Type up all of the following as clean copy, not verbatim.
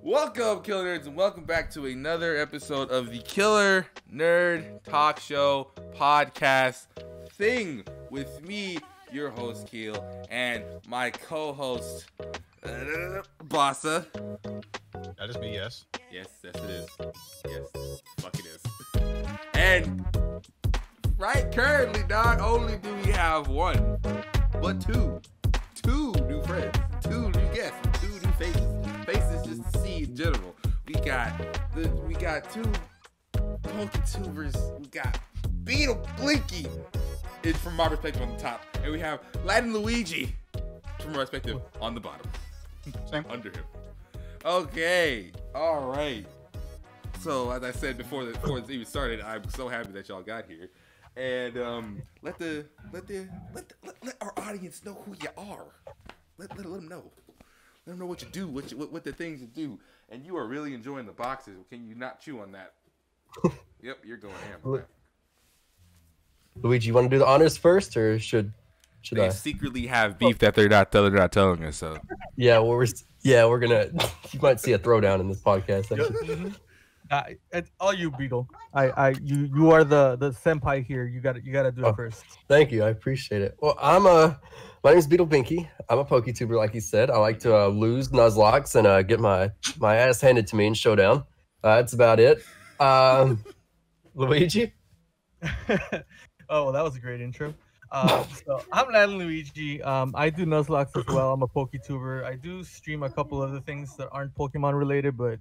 Welcome, Killer Nerds, and welcome back to another episode of the Killer Nerd Talk Show podcast thing with me, your host, Keel, and my co-host, Bossa. That is me, yes. Yes, it is. Yes, fuck it is. And right currently, not only do we have one, but two new friends, two new guests, two new faces just to see in general. We got two PokeTubers. We got Beetle Blinky is from my perspective on the top, and we have Latin Luigi from my perspective on the bottom. Same. Under him. Okay, all right. So as I said before this even started, I'm so happy that y'all got here, and let our audience know who you are. Let them know. Let them know what you do, what the things you do, and you are really enjoying the boxes. Can you not chew on that? Yep, you're going ham on that. Luigi, you want to do the honors first, or should They I? secretly have beef that they're not telling us. So Yeah, we're gonna. You might see a throwdown in this podcast. Actually. It's all you, Beetle. You are the senpai here. You gotta do it first. Thank you, I appreciate it. Well, my name's Beetle Binky. I'm a PokeTuber, like he said. I like to lose Nuzlocke and get my ass handed to me in Showdown. That's about it. Luigi. Oh, well, that was a great intro. So I'm Latin Luigi. I do Nuzlocke as well. I'm a PokeTuber. I do stream a couple other things that aren't Pokemon related, but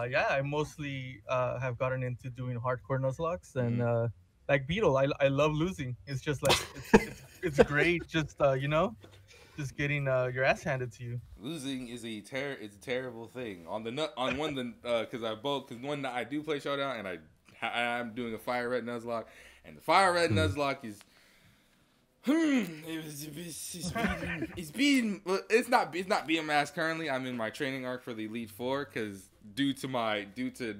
yeah, I mostly have gotten into doing hardcore Nuzlocke, and like Beetle, I love losing. It's just like it's great, just just getting your ass handed to you. losing is a terrible thing. Because one I do play Showdown, and I'm doing a Fire Red Nuzlocke, and the Fire Red Nuzlocke is it's not being masked currently. I'm in my training arc for the Elite Four because due to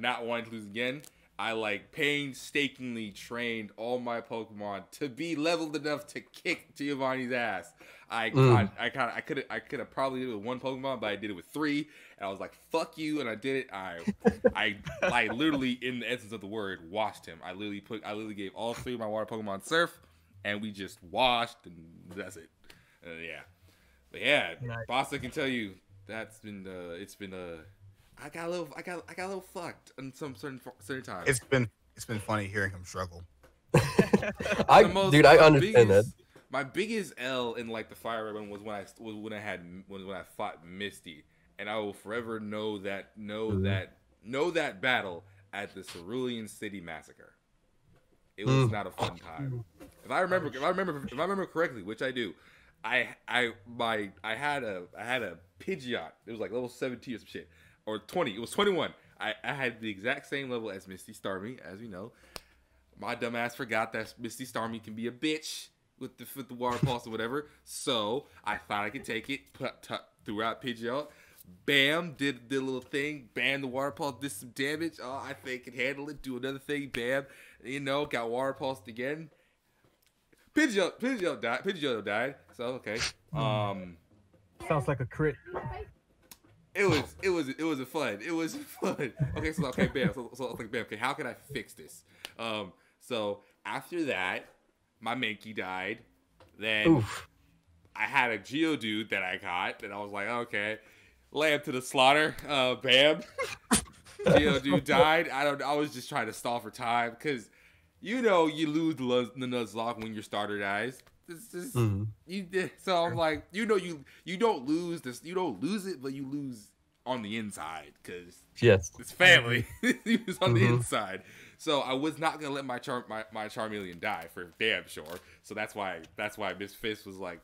not wanting to lose again, I painstakingly trained all my Pokemon to be leveled enough to kick Giovanni's ass. I could have probably did it with one Pokemon, but I did it with three, and I was like, "Fuck you!" And I did it. I literally, in the essence of the word, washed him. I literally gave all three of my water Pokemon Surf, and we just washed, and that's it. Yeah, but yeah, Nice. Bossa can tell you that's been I got a little fucked on some certain times. It's been funny hearing him struggle. I understand that. My biggest L in the Fire Red one was when I fought Misty, and I will forever know that battle at the Cerulean City Massacre. It was not a fun time. If I remember correctly, which I do, I had a Pidgeot. It was level 17 or some shit, or 20. It was 21. I had the exact same level as Misty Starmie, as we know. My dumbass forgot that Misty Starmie can be a bitch with the water pulse or whatever. So I thought I could take it, threw out Pidgeot. Bam, did the little thing. Bam, the water pulse did some damage. Oh, I think it handled it. Do another thing. Bam, got water pulsed again. Pidgeot died. So okay. Sounds like a crit. It was fun. Okay, so bam. So bam. Okay, how can I fix this? So after that, my Mankey died. Then I had a Geodude that I caught, and I was like, okay, lamb to the slaughter. Bam. Geodude died. I was just trying to stall for time because you lose the Nuzlocke when your starter dies. So I'm like, you don't lose this. You don't lose it, but you lose on the inside because it's family. You lose on the inside. So I was not gonna let my Charmeleon die for damn sure. So that's why Miss Fist was like,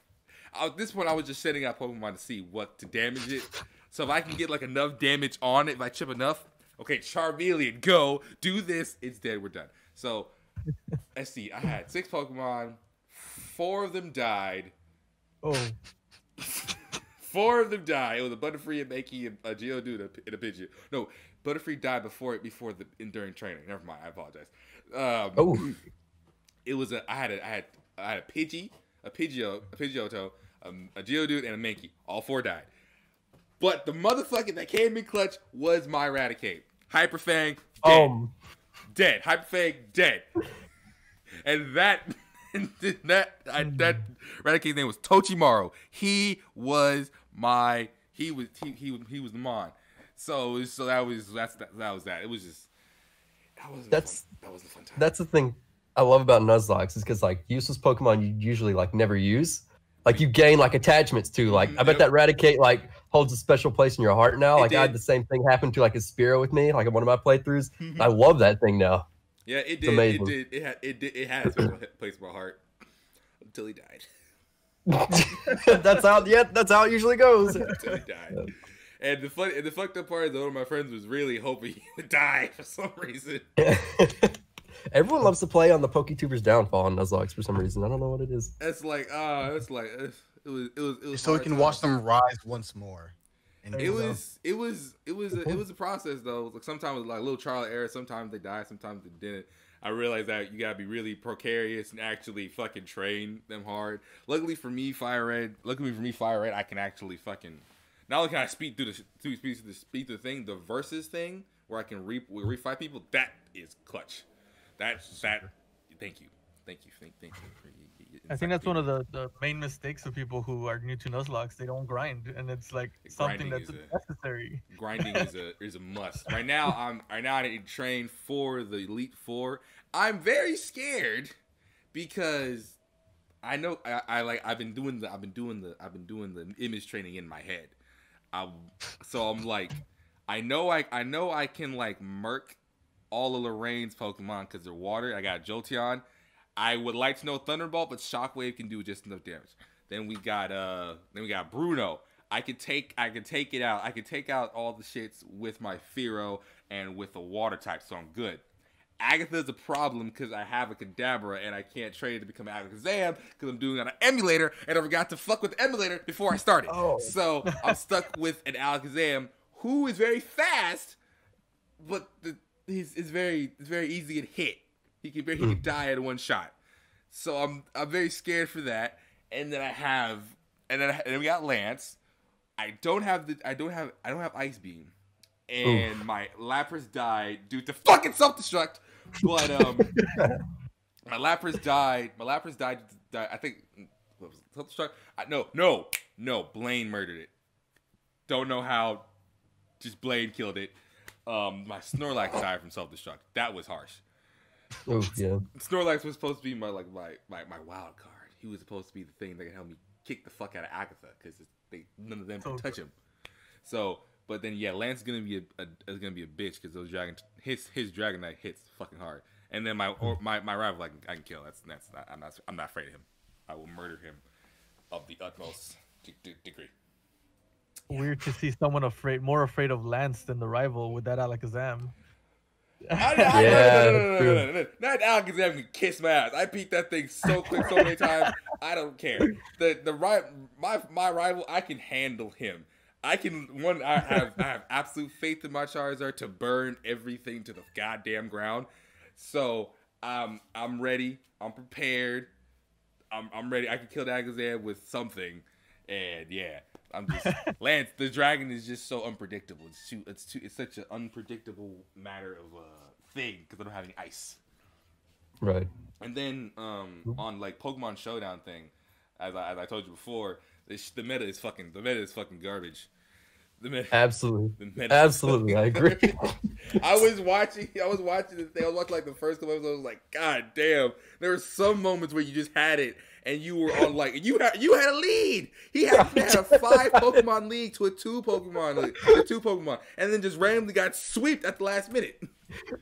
at this point I was just setting out Pokemon to see what to damage it. So if I can get enough damage on it, if I chip enough, okay, Charmeleon, go do this. It's dead. We're done. So let's see. I had 6 Pokemon. 4 of them died. Oh. 4 of them died. It was a Butterfree, a Mankey, a Geodude, and a Pidgeot. No, Butterfree died before during training. Never mind. I apologize. It was I had a Pidgey, a Pidgeotto, a Geodude, and a Mankey. All 4 died. But the motherfucker that came in clutch was my Raticate. Hyperfang, dead. Dead. Hyperfang, dead. And that Raticate's name was Tochimaru. He was the mon. So that was that. It was just that was a fun time. That's the thing I love about Nuzlocke is because like useless Pokemon you usually like never use. Like you gain like attachments to. Like I bet that Raticate like holds a special place in your heart now. Like I had the same thing happen to like a Spearow with me, like in one of my playthroughs. I love that thing now. Yeah, it did. Amazing. It had a special place in my heart until he died. That's how it usually goes. Until he died. And the fucked up part is that one of my friends was really hoping he would die for some reason. Everyone loves to play on the PokeTuber's downfall on Nuzlocke for some reason. I don't know what it is. It was So we can watch them rise once more. And It was a process though. Like sometimes it was like a little trial and error. Sometimes they died, sometimes they didn't. I realized that you gotta be really precarious and actually fucking train them hard. Luckily for me, Fire Red, I can actually fucking not only can I speed through the thing, the versus thing where I can refight people. That is clutch. Thank you. I think that's one of the main mistakes of people who are new to Nuzlocke. They don't grind, and it's like something that's necessary. Grinding is a must. Right now I need to train for the Elite Four. I'm very scared because I know I've been doing the image training in my head. So I'm like, I know I can like murk all of Lorraine's Pokemon because they're water. I got Jolteon. I would like to know Thunderbolt, but Shockwave can do just enough damage. Then we got Bruno. I could take it out. I could take out all the shits with my Fearow and with a water type, so I'm good. Agatha's a problem because I have a Kadabra and I can't trade it to become Alakazam because I'm doing it on an emulator and I forgot to fuck with the emulator before I started. So I'm stuck with an Alakazam who is very fast, but it's very easy to hit. He can die at one shot. So I'm very scared for that. And then we got Lance. I don't have Ice Beam. And my Lapras died due to fucking self-destruct. But my Lapras died. I think what was it, self-destruct? No. Blaine murdered it. Don't know how. Just Blaine killed it. My Snorlax died from self-destruct. That was harsh. Oh yeah. Snorlax was supposed to be my wild card. He was supposed to be the thing that could help me kick the fuck out of Agatha because none of them can touch him. So, but then yeah, Lance is gonna be a bitch because those his Dragonite hits fucking hard. And then my rival I can kill. I'm not afraid of him. I will murder him of the utmost degree. Weird to see someone more afraid of Lance than the rival with that Alakazam. No. Not Alakazam can kiss my ass. I beat that thing so quick so many times. I don't care. My rival, I can handle him. I have absolute faith in my Charizard to burn everything to the goddamn ground. So I'm ready. I'm prepared. I'm ready. I can kill the Alakazam with something. And yeah, I'm just Lance. The dragon is just so unpredictable. It's such an unpredictable matter of thing because I don't have any ice. Right. And then on like Pokemon Showdown thing, as I told you before, the meta is fucking garbage. Absolutely. Absolutely, I agree. I was watching the thing. I was watching like the first couple episodes. I was like, God damn! There were some moments where you just had it, and you were on like you had a lead. He had a 5 Pokemon lead to a 2 Pokemon, and then just randomly got swept at the last minute.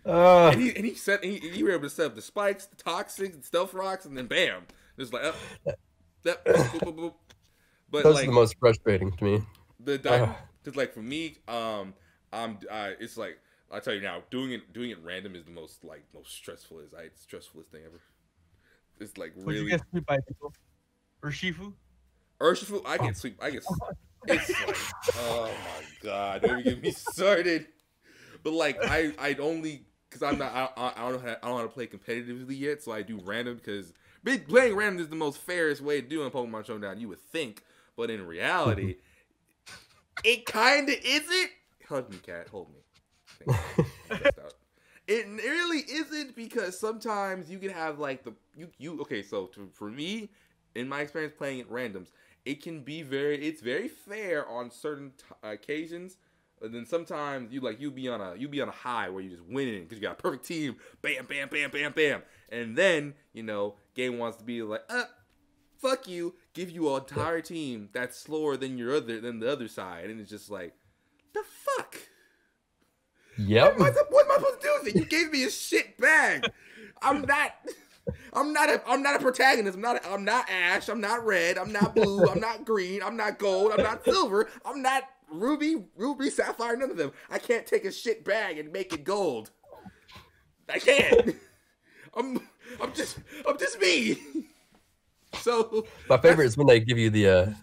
And he were able to set up the spikes, the toxics, the stealth rocks, and then bam, just like boop, boop, boop, boop. But those like, are the most frustrating to me. Just like for me, it's like I tell you now, doing it random is the most stressful stressfulest thing ever. It's like really. Would you get swept by people? Urshifu, I get swept. It's like, oh my god, don't even get me started. But like I only because I don't know how to play competitively yet, so I do random because playing random is the most fairest way to do in Pokemon Showdown. You would think, but in reality. It kind of isn't. Hug me, cat. Hold me. It really isn't, because sometimes you can have like okay, so for me, in my experience playing at randoms, it's very fair on certain occasions. And then sometimes you be on a high where you just winning because you got a perfect team, bam, bam, bam, bam, bam, and then game wants to be like, fuck you, give you an entire team that's slower than the other side, and it's just like, the fuck. Yep. What am I supposed to do with it? You gave me a shit bag. I'm not a protagonist. I'm not Ash. I'm not red. I'm not blue. I'm not green. I'm not gold. I'm not silver. I'm not ruby, sapphire. None of them. I can't take a shit bag and make it gold. I can't. I'm just me. So my favorite is when they give you the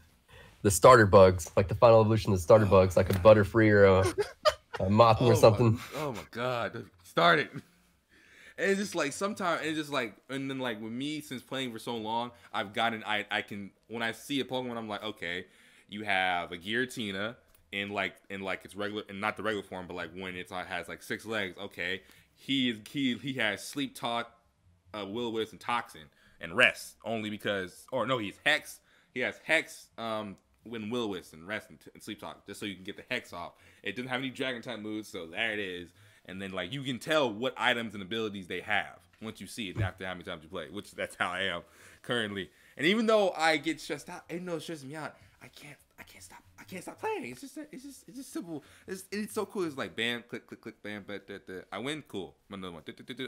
starter bugs, like the final evolution of the starter bugs, like a Butterfree or a Mothim or something. Oh my god. Start it. And it's just like sometimes, and then like with me, since playing for so long, I've gotten, I can, when I see a Pokemon, I'm like, okay, you have a Giratina in its regular, and not the regular form, but like when it has like 6 legs, okay, he has Sleep Talk, Will-O-Wisp, and Toxin, and Rest, only because, or no, he has Hex, when Will-O-Wisp and Rest and Sleep Talk, just so you can get the Hex off. It doesn't have any Dragon type moves, so there it is. And then like you can tell what items and abilities they have once you see it after how many times you play, which that's how I am currently. And even though I get stressed out, even though it stresses me out, I can't stop playing. It's just simple. It's so cool. It's like bam, click, click, click, bam, but I win, cool. Another one,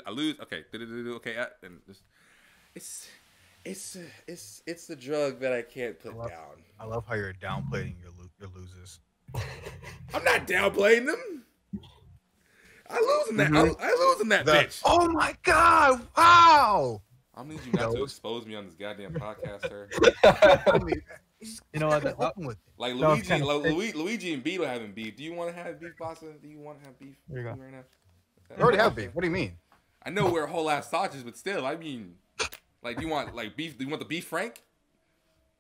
I lose, okay, okay, and it's the drug that I can't put down. I love how you're downplaying your loses. I'm not downplaying them. I lose in that bitch. Oh my god! Wow. I need you not to expose me on this goddamn podcast, sir. I mean, You know what? Like Luigi and Beetle having beef. Do you want to have beef, Bassa? Do you want to have beef There you go. right now? We already have beef. What do you mean? I know we're whole ass sausages, but still, I mean, like, do you want like beef? Do you want the beef Frank?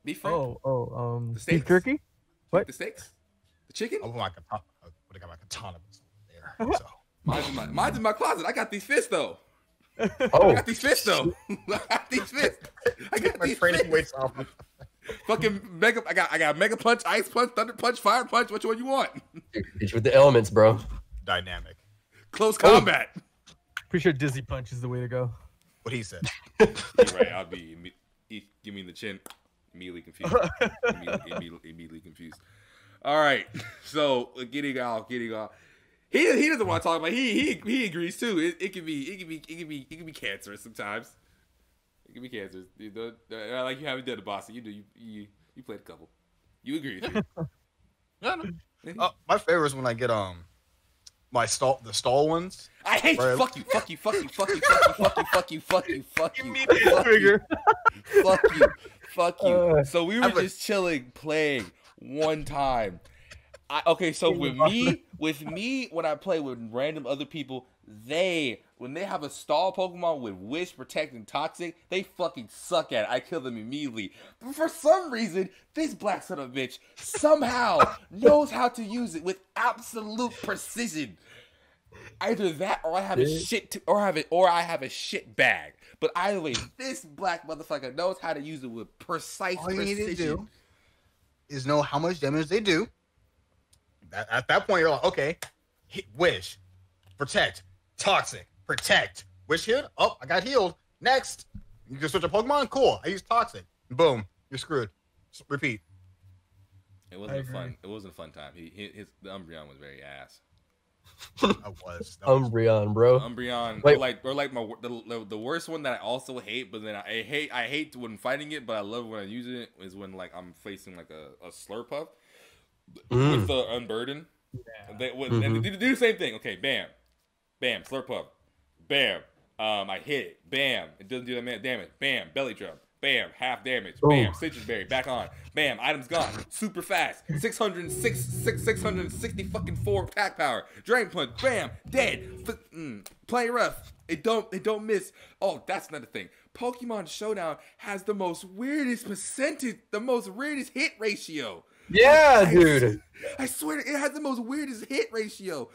Beef Frank? The steaks? beef jerky? What? The steaks? The chicken? I got my katana there. So. Mine's in my closet. I got these fists though. Oh, I got these fists though. I got these fists. My training weights off. Fucking mega. I got mega punch, ice punch, thunder punch, fire punch. Which one you want? it's with the elements, bro. Dynamic. Close combat. Pretty sure Dizzy Punch is the way to go. What he said. You're right. I'll be give me the chin. Immediately confused. Immediately confused. All right. So getting off. He doesn't want to talk about. He agrees too. It can be cancerous sometimes. It can be cancerous. Like you haven't done the boss. You do. You played a couple. You agree with me. No. My favorite is when I get the stall ones. I hate you. Fuck you. Fuck you. Fuck you. Fuck you. Fuck you. Fuck you. Fuck you. Immediate trigger. Fuck you. Fuck you. So we were just chilling, playing one time. So with me, when I play with random other people, when they have a stall Pokemon with Wish, Protect, and Toxic, they fucking suck at it. I kill them immediately. But for some reason, this black son of a bitch somehow knows how to use it with absolute precision. Either that, or I have I have a shit bag. But either way, this black motherfucker knows how to use it with precise precision. All you need to do is know how much damage they do. At that point, you're like, okay, Wish, Protect, Toxic, Protect, Wish healed. Oh, I got healed. Next, you can switch a Pokemon. Cool. I use Toxic. Boom, you're screwed. Repeat. It wasn't a fun time. The Umbreon was very ass. That was Umbreon, bro. Umbreon, the worst one that I also hate, but then I hate when fighting it, but I love when I use it is when like I'm facing like a Slurpuff. With the Unburden. Yeah. And they do the same thing. Okay, bam. Bam, Slurpuff. Bam. I hit it. Bam. It doesn't do that damage. Bam, Belly Drum. Bam, half damage. Bam, Citrus Berry. Back on. Bam, items gone. Super fast. 664 attack power. Drain Punch. Bam, dead. Play rough. It don't miss. Oh, that's another thing. Pokemon Showdown has the most weirdest hit ratio. Yeah, dude. I swear it had the most weirdest hit ratio.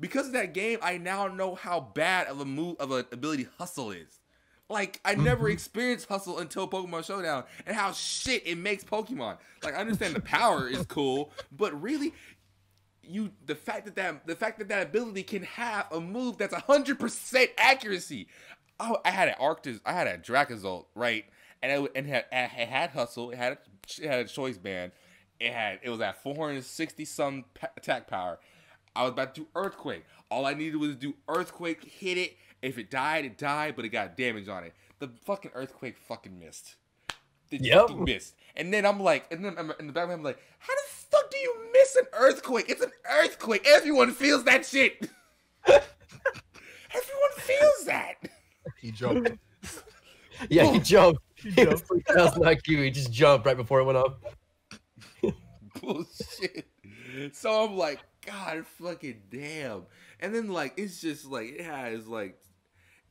Because of that game, I now know how bad of an ability Hustle is. Like, I never experienced Hustle until Pokemon Showdown, and how shit it makes Pokemon. Like, I understand the power is cool, but really, the fact that ability can have a move that's 100% accuracy. Oh, I had a Dracozolt, right? And it had Hustle. It had a choice band. It was at 460 some attack power. I was about to do Earthquake. All I needed was to do Earthquake, hit it. If it died, it died, but it got damage on it. The fucking Earthquake fucking missed. Fucking missed. And then I'm like, in the back of my head, I'm like, how the fuck do you miss an Earthquake? It's an Earthquake. Everyone feels that shit. Everyone feels that. He jumped. Yeah, he jumped. He was 3,000 IQ. He just jumped right before it went up. Bullshit. So I'm like, God fucking damn. And then like it's just like it has like,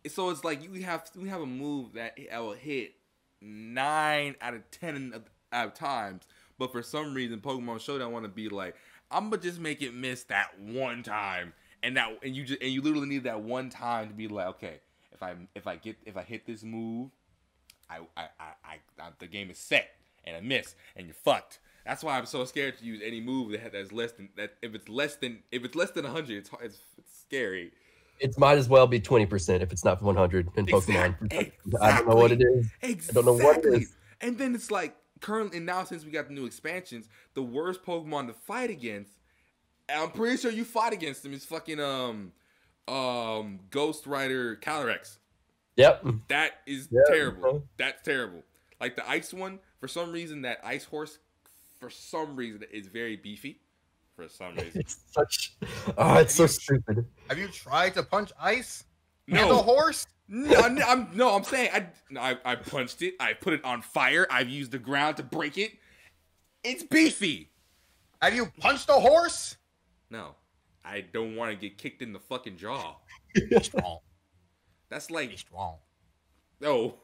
so it's like we have a move that will hit 9 out of 10 of times, but for some reason Pokemon Showdown want to be like, I'm gonna just make it miss that one time, and you literally need that one time to be like, okay, if I hit this move, the game is set, and I miss, and you're fucked. That's why I'm so scared to use any move that's less than that. If it's less than 100, it's scary. It might as well be 20% if it's not 100 in Pokemon. Exactly. I don't know what it is. Exactly. I don't know what it is. And then it's like currently now, since we got the new expansions, the worst Pokemon to fight against, and I'm pretty sure you fought against them, is fucking Ghost Rider Calyrex. Yep. That is terrible. That's terrible. Like the ice one, for some reason, that ice horse, for some reason, is very beefy. For some reason. It's such. Oh, it's so stupid. Have you tried to punch ice? No. And a horse? I'm saying I punched it. I put it on fire. I've used the ground to break it. It's beefy. Have you punched a horse? No, I don't want to get kicked in the fucking jaw. Be strong. That's like Be strong. no.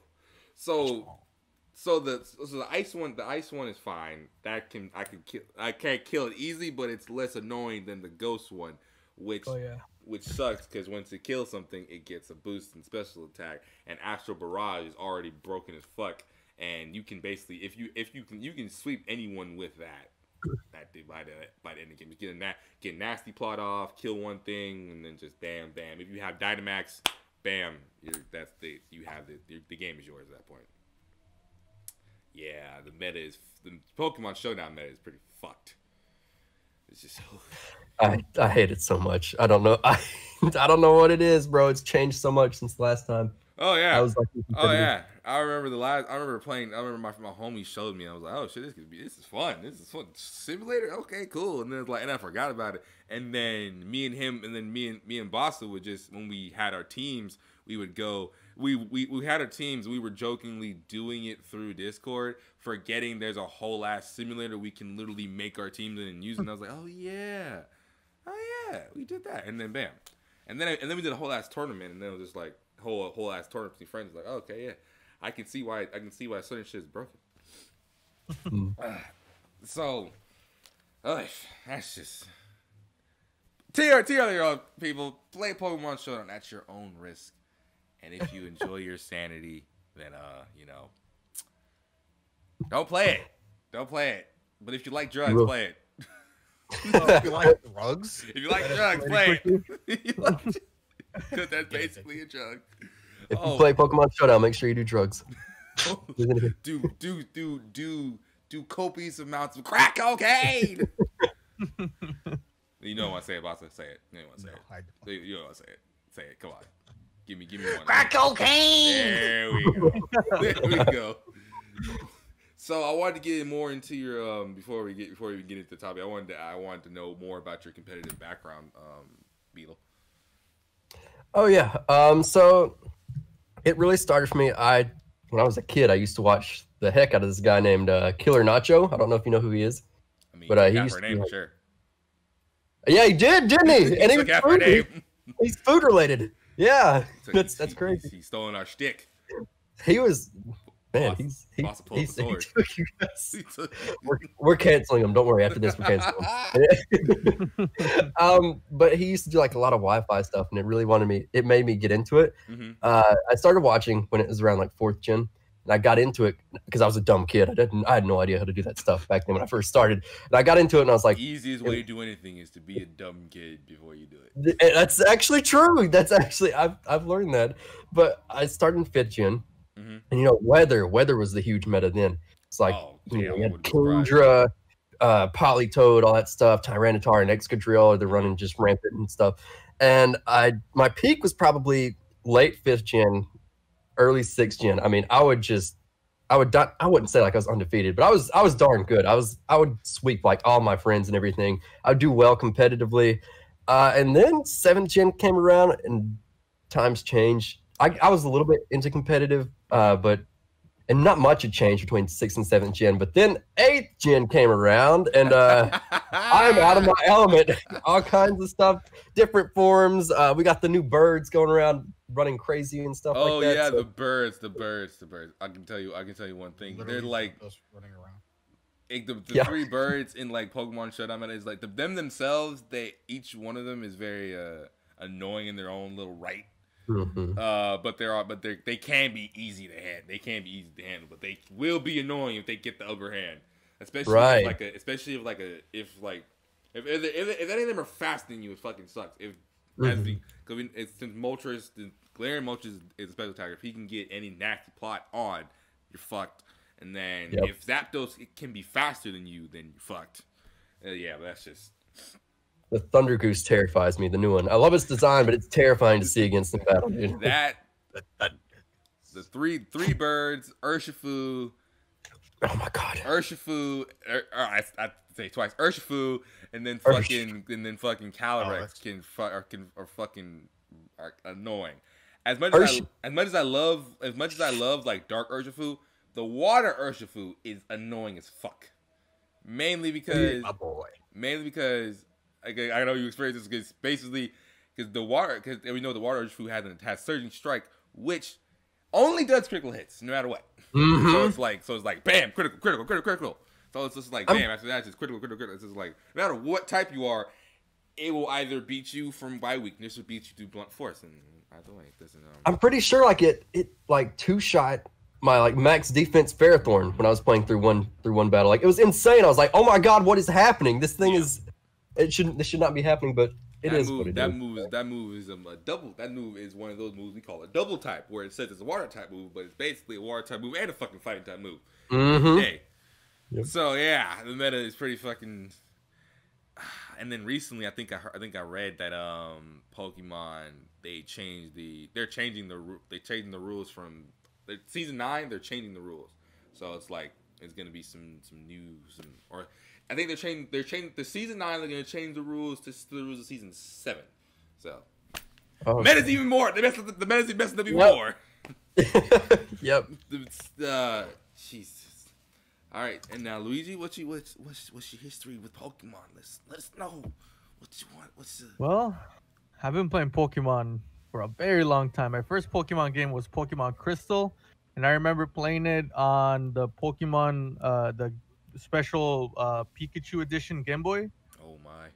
So the ice one is fine. I can't kill it easily, but it's less annoying than the ghost one, which sucks because once it kills something, it gets a boost in special attack. And Astral Barrage is already broken as fuck, and you can basically you can sweep anyone with that. By the end of the game, get nasty plot off, kill one thing, and then just bam. If you have Dynamax, bam, the game is yours at that point. Yeah, the Pokemon Showdown meta is pretty fucked. It's just I hate it so much. I don't know. I don't know what it is, bro. It's changed so much since last time. Oh yeah. I was like, I remember playing. I remember my homie showed me. I was like, oh shit, this is fun. This is fun. Simulator, okay, cool. And then and I forgot about it. And then me and Bassa would just, when we had our teams, we would go. We had our teams. We were jokingly doing it through Discord, forgetting there's a whole ass simulator we can literally make our teams in and use. And I was like, oh yeah, we did that. And then bam, and then we did a whole ass tournament. And then it was just like whole ass tournament between friends. Like, oh, okay, yeah, I can see why certain shit is broken. So, that's just TR people, play Pokemon Showdown at your own risk. And if you enjoy your sanity, then don't play it. Don't play it. But if you like drugs, play it. If you like drugs? If you like drugs, play it. Because that's basically a drug. If you play Pokemon Showdown, make sure you do drugs. do copious amounts of crack cocaine. You know what I say about it? Say it. You know what I say it. You know what I say it. Say it. Come on. Give me one. Crack cocaine. There we go. There we go. So I wanted to get more into your before we get into the topic. I wanted to know more about your competitive background, Beetle. Oh yeah. So it really started for me. When I was a kid, I used to watch the heck out of this guy named Killer Nacho. I don't know if you know who he is. I mean, but he used to sure. Yeah, he did, didn't he? And he's food related. Yeah, that's crazy. He's stolen our shtick. He was Man, Boss pulled the sword. he took you guys. We're canceling him. Don't worry. After this, we're canceling him. But he used to do like a lot of Wi-Fi stuff, and it made me get into it. Mm-hmm. I started watching when it was around like 4th gen, and I got into it because I was a dumb kid. I had no idea how to do that stuff back then when I first started. And I got into it, and I was like, the easiest way to do anything is to be a dumb kid before you do it. That's actually true. That's actually I've learned that. But I started in 5th gen. Mm-hmm. And you know, weather was the huge meta then. It's like you had Kundra, Politoed, all that stuff, Tyranitar and Excadrill, they're running just rampant and stuff. And my peak was probably late 5th gen, early 6th gen. I mean, I wouldn't say like I was undefeated, but I was darn good. I would sweep like all my friends and everything. I would do well competitively. And then 7th gen came around and times changed. I was a little bit into competitive, but not much had changed between 6th and 7th gen. But then 8th gen came around, and I'm out of my element. All kinds of stuff, different forms. We got the new birds going around running crazy and stuff like that. Oh yeah, so. the birds. I can tell you one thing. Literally they're like us running around. The 3 birds in like Pokemon Showdown is like them themselves. Each one of them is very annoying in their own little right. Mm-hmm. But they can be easy to handle. But they will be annoying if they get the upper hand, especially if any of them are faster than you, it fucking sucks. Since Moltres, the Galarian Moltres is a special attacker. If he can get any nasty plot on, you're fucked. And then if Zapdos can be faster than you, then you're fucked. But that's just. The Thunder Goose terrifies me, the new one. I love its design, but it's terrifying to see against in battle, dude. The three birds, Urshifu. Oh my god. Urshifu, I say twice. Urshifu, and then fucking Calyrex are annoying. As much as I love like Dark Urshifu, the Water Urshifu is annoying as fuck. Mainly because I know you experienced this because basically because we know the Water Urshifu has Surging Strike, which only does critical hits no matter what. Mm-hmm. So it's like bam, critical. So it's just like bam. After that, it's just critical. It's just like no matter what type you are, it will either beat you by weakness or beat you through blunt force. And either way, it doesn't. I'm pretty sure like it like 2-shot my like max defense Ferrothorn when I was playing through one battle. Like it was insane. I was like, oh my god, what is happening? This thing is. This should not be happening, but it is. That move is a double. That move is one of those moves we call a double type, where it says it's a water type move, but it's basically a water type move and a fucking fighting type move. Mm-hmm. Hey. Yep. So yeah, the meta is pretty fucking. And then recently, I think I read that Pokemon they're changing the rules from season 9. They're changing the rules, so it's like it's gonna be some I think they're changing the season 9. They're gonna change the rules to the rules of season 7. So meta's even more. The meta's messing up even more. Yep. Jesus. All right, and now Luigi, what's your history with Pokemon? Let us know what you want. Well, I've been playing Pokemon for a very long time. My first Pokemon game was Pokemon Crystal, and I remember playing it on the Pokemon the special Pikachu edition Game Boy. Oh my.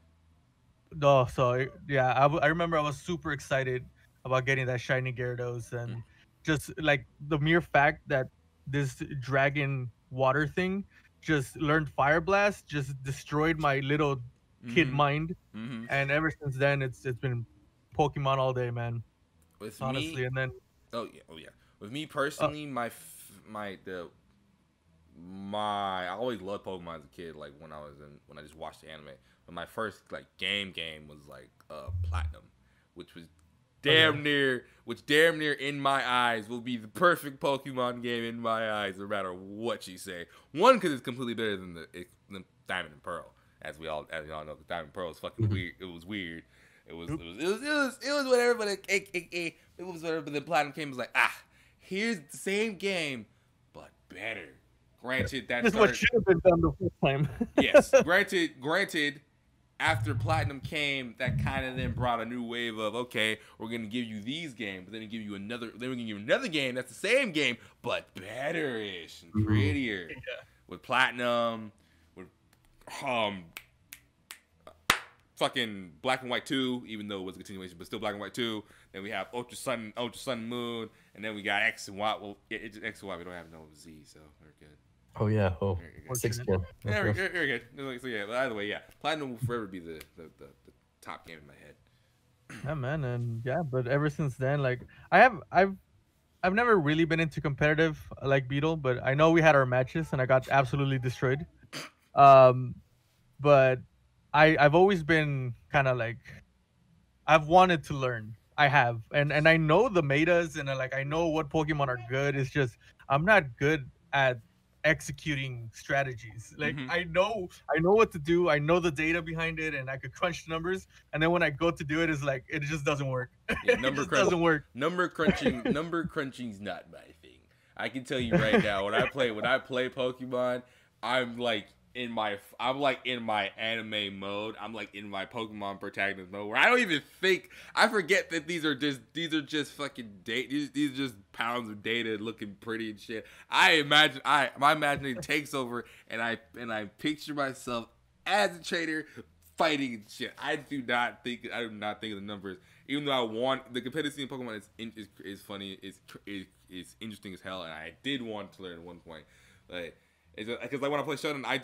Oh, so yeah, I remember I was super excited about getting that shiny Gyarados, and just like the mere fact that this dragon water thing just learned Fire Blast just destroyed my little kid mind. Mm-hmm. And ever since then it's been Pokemon all day, man. Honestly, and then oh yeah. With me personally, I always loved Pokemon as a kid. Like when I just watched the anime. But my first like game was like Platinum, which was damn near in my eyes will be the perfect Pokemon game in my eyes, no matter what you say. One, because it's completely better than the Diamond and Pearl, as we all know. The Diamond and Pearl is fucking weird. It was weird. It was whatever, but it was whatever. But then Platinum came and was like, here's the same game, but better. Granted, that's what should have been done the first time. Yes, granted. after Platinum came, that kind of then brought a new wave of, okay, we're gonna give you these games, but then we give you another, game that's the same game but better-ish and prettier. Yeah. With Platinum, with fucking Black and White 2, even though it was a continuation, but still Black and White 2. Then we have Ultra Sun and Moon, and then we got X and Y. Well, it's X and Y. We don't have no Z, so we're good. Oh yeah, 6 again. Yeah, we're good. So yeah, but either way, yeah, Platinum will forever be the top game in my head. Yeah, man, and yeah, but ever since then, like I've never really been into competitive like Beetle, but I know we had our matches and I got absolutely destroyed. But I've always been kind of like I've wanted to learn. I have, and I know the metas and like I know what Pokemon are good. It's just I'm not good at executing strategies. Like I know what to do. I know the data behind it, and I could crunch the numbers. And then when I go to do it, it's like it just doesn't work. Yeah, It just doesn't work. Number crunching's not my thing. I can tell you right now, when I play Pokemon, I'm like in my anime mode. I'm like in my Pokemon protagonist mode where I don't even think, I forget that these are just fucking data. These are just pounds of data looking pretty and shit. My imagination takes over, and I picture myself as a trainer fighting and shit. I do not think of the numbers, even though I want the competitive scene in Pokemon is funny, is interesting as hell, and I did want to learn at one point, like. Because like when I play Shonen, when I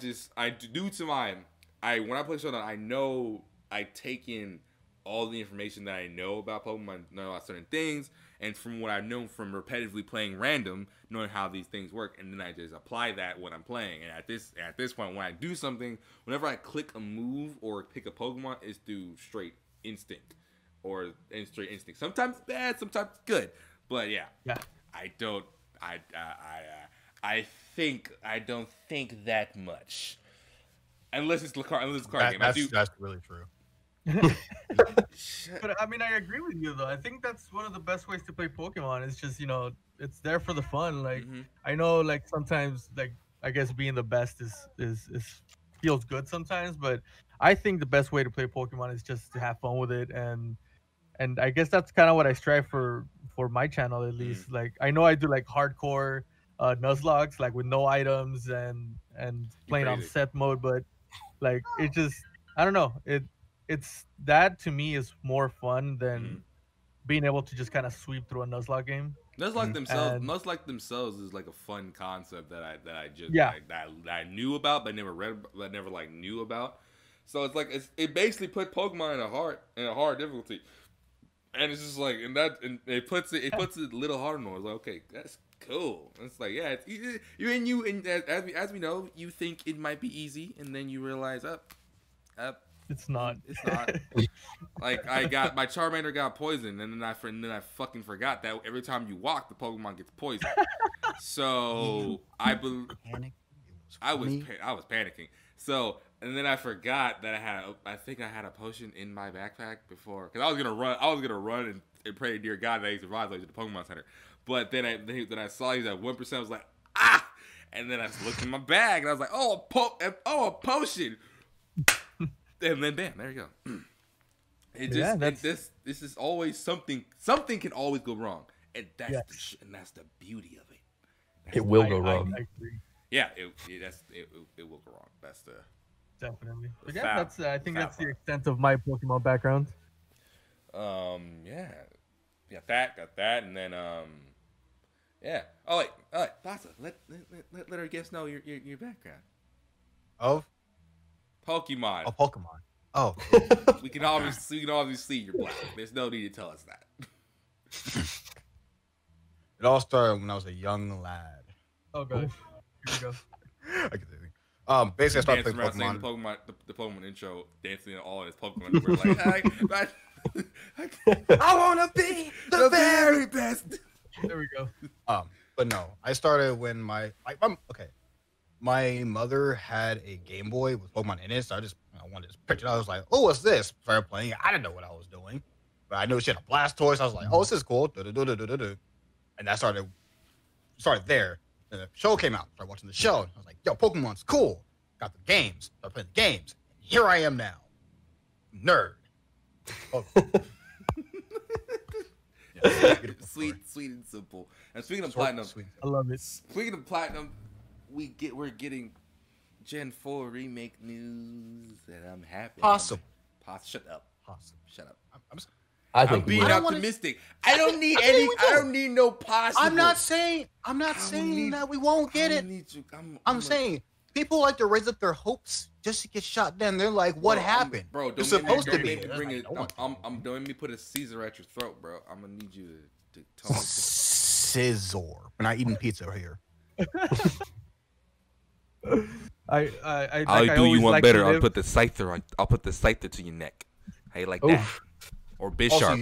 play Shonen, I know I take in all the information that I know about Pokemon, know about certain things, and from what I know from repetitively playing random, knowing how these things work, and then I just apply that when I'm playing. And at this point, when I do something, whenever I click a move or pick a Pokemon, it's through straight instinct. Sometimes bad, sometimes good, but yeah. I don't think that much, unless it's card game. That's really true. But I mean, I agree with you though. I think that's one of the best ways to play Pokemon. It's just it's there for the fun. Like I know, like sometimes, like I guess being the best is feels good sometimes, but I think the best way to play Pokemon is just to have fun with it, and I guess that's kind of what I strive for my channel at least. Like I know I do like hardcore Nuzlocke, like with no items and playing on set mode, but like it just I don't know, it's that to me is more fun than being able to just kind of sweep through a Nuzlocke game. Nuzlocke themselves is like a fun concept that I just that I knew about but never knew about. So it's like it basically put Pokemon in a hard difficulty, and it's just like and it puts it a little harder. It's like, okay, that's cool. It's like, yeah, it's easy. As we know, you think it might be easy, and then you realize it's not. It's not. Like my Charmander got poisoned, and then I fucking forgot that every time you walk, the Pokemon gets poisoned. So I was panicking. So and then I forgot that I think I had a potion in my backpack before, because I was gonna run and pray to dear God that he survives like to the Pokemon Center. But then I saw he was at 1%. I was like, ah! And then I looked in my bag and I was like, a potion. And then bam, there you go. This is always something. Something can always go wrong, and that's the beauty of it. It will go wrong. I agree. Yeah, it will go wrong. That's the definitely. But yeah, I think that's the extent of my Pokemon background. Yeah, got that, and then yeah. Oh wait, Basa, let our guests know your background. Of Pokemon. Oh, Pokemon. Oh. we can obviously see you're black. There's no need to tell us that. It all started when I was a young lad. Oh gosh. Here we go. I can say basically I started playing Pokemon. The Pokemon intro, dancing in all his Pokemon. We're like, I wanna be the very best. There we go. But no, I started when my mother had a Game Boy with Pokemon in it, so I wanted to pick it up. I was like, oh, what's this? Started playing it. I didn't know what I was doing, but I knew she had a Blastoise. So I was like, oh, this is cool. And that started there. And the show came out. Started watching the show. And I was like, yo, Pokemon's cool. Got the games. Started playing the games. And here I am now. nerd. Oh. Sweet and simple. And speaking of platinum, I love it. Speaking of platinum, we're getting Gen 4 remake news, and I'm happy. Possible. Shut up. Possible. Shut up. I'm being optimistic. I don't need any. I don't need no possible. I'm not saying that we won't get it. I'm saying people like to raise up their hopes just to get shot down. They're like, "What happened, bro? It's supposed to be." Bring it. I'm doing me put a Caesar at your throat, bro. I'm gonna need you to tell me. Scissor. We're not eating pizza here. I'll do you one better. I'll put the scyther. I'll put the scyther to your neck. How you like that? Or Bisharp. Also,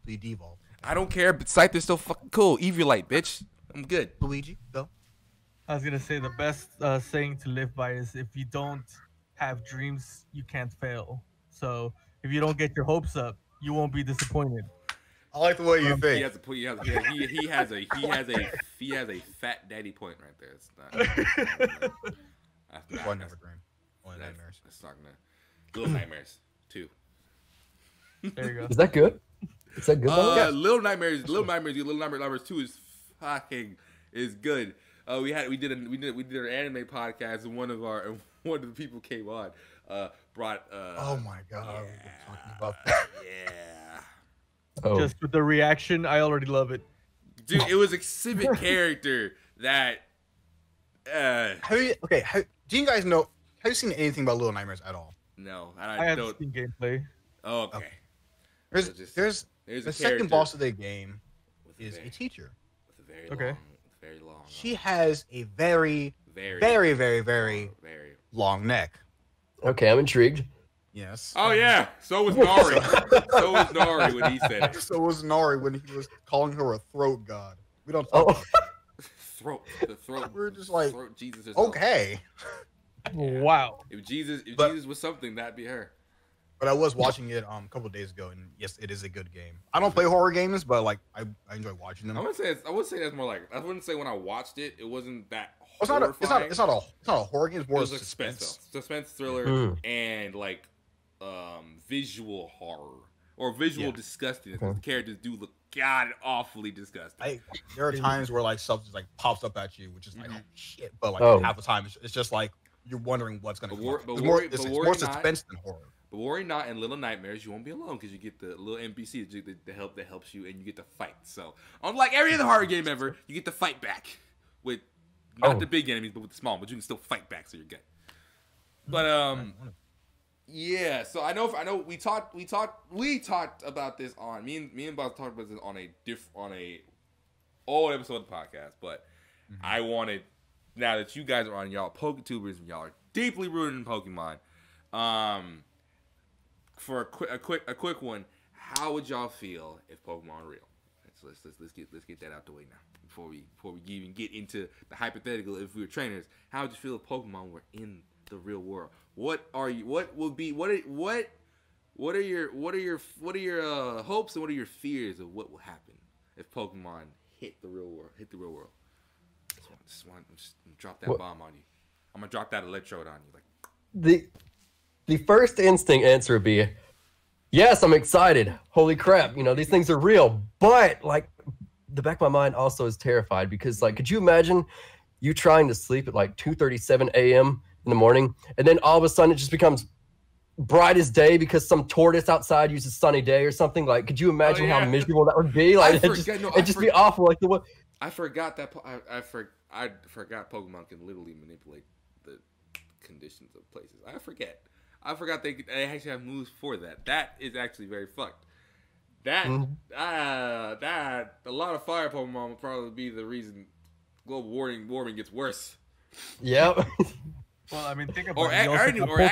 you devolve. I don't care, but Scyther's still fucking cool. Eviolite, bitch. I'm good. Luigi, go. I was gonna say the best saying to live by is if you don't have dreams, you can't fail. So if you don't get your hopes up, you won't be disappointed. I like the way you think. He has a fat daddy point right there. It's not. One never dream. Only nightmares. It's not gonna. Little Nightmares 2. There you go. Is that good? Is that good? Little Nightmares 2 is good. We did an anime podcast, and one of the people came on. Brought. Oh my god! Yeah, we've been talking about that. Yeah. Oh. Just with the reaction, I already love it. Dude, it was exhibit character that. Do you guys know? Have you seen anything about Little Nightmares at all? No, I haven't seen gameplay. Oh, okay. There's the second boss of the game is a teacher. With a very long. She has a very long neck. Okay, I'm intrigued. Yes. Oh yeah. So was Nari. So was Nari when he said it. So was Nari when he was calling her a throat god. We don't talk about that. The throat. We're just like, throat Jesus is okay. Wow. If Jesus was something, that'd be her. But I was watching it a couple of days ago, and yes, it is a good game. I don't play horror games, but like I enjoy watching them. I would say that's more like, I wouldn't say when I watched it, it wasn't that it's not a horror game. It's more like suspense thriller, and like visual horror or visual disgustingness. The characters do look awfully disgusting. There are times where like stuff just like pops up at you, which is like oh shit, but like half the time it's just like you're wondering what's gonna come. It's more suspense than horror. But worry not, in Little Nightmares, you won't be alone because you get the little NPC that helps you, and you get to fight. So, unlike every other horror game ever, you get to fight back with not the big enemies, but with the small. But you can still fight back, so you're good. But yeah. So I know we talked about this on me and Bob talked about this on a old episode of the podcast. But I wanted, now that you guys are on, y'all PokeTubers and y'all are deeply rooted in Pokemon. For a quick one, how would y'all feel if Pokemon were real? Let's get that out the way now before we even get into the hypothetical. If we were trainers, how would you feel if Pokemon were in the real world? What are your hopes and what are your fears of what will happen if Pokemon hit the real world? Just want to drop that bomb on you. I'm gonna drop that electrode on you. Like the first instinct answer would be, yes, I'm excited. Holy crap, these things are real. But like the back of my mind also is terrified because like, could you imagine you trying to sleep at like 2:37 a.m. in the morning, and then all of a sudden it just becomes bright as day because some tortoise outside uses sunny day or something? Like, could you imagine how miserable that would be? Like, it'd just be awful. Like the what? I forgot that I forgot Pokemon can literally manipulate the conditions of places. I forgot they actually have moves for that. That is actually very fucked. That a lot of fire Pokemon will probably be the reason global warming gets worse. Yep. Well, I mean, think about it. Or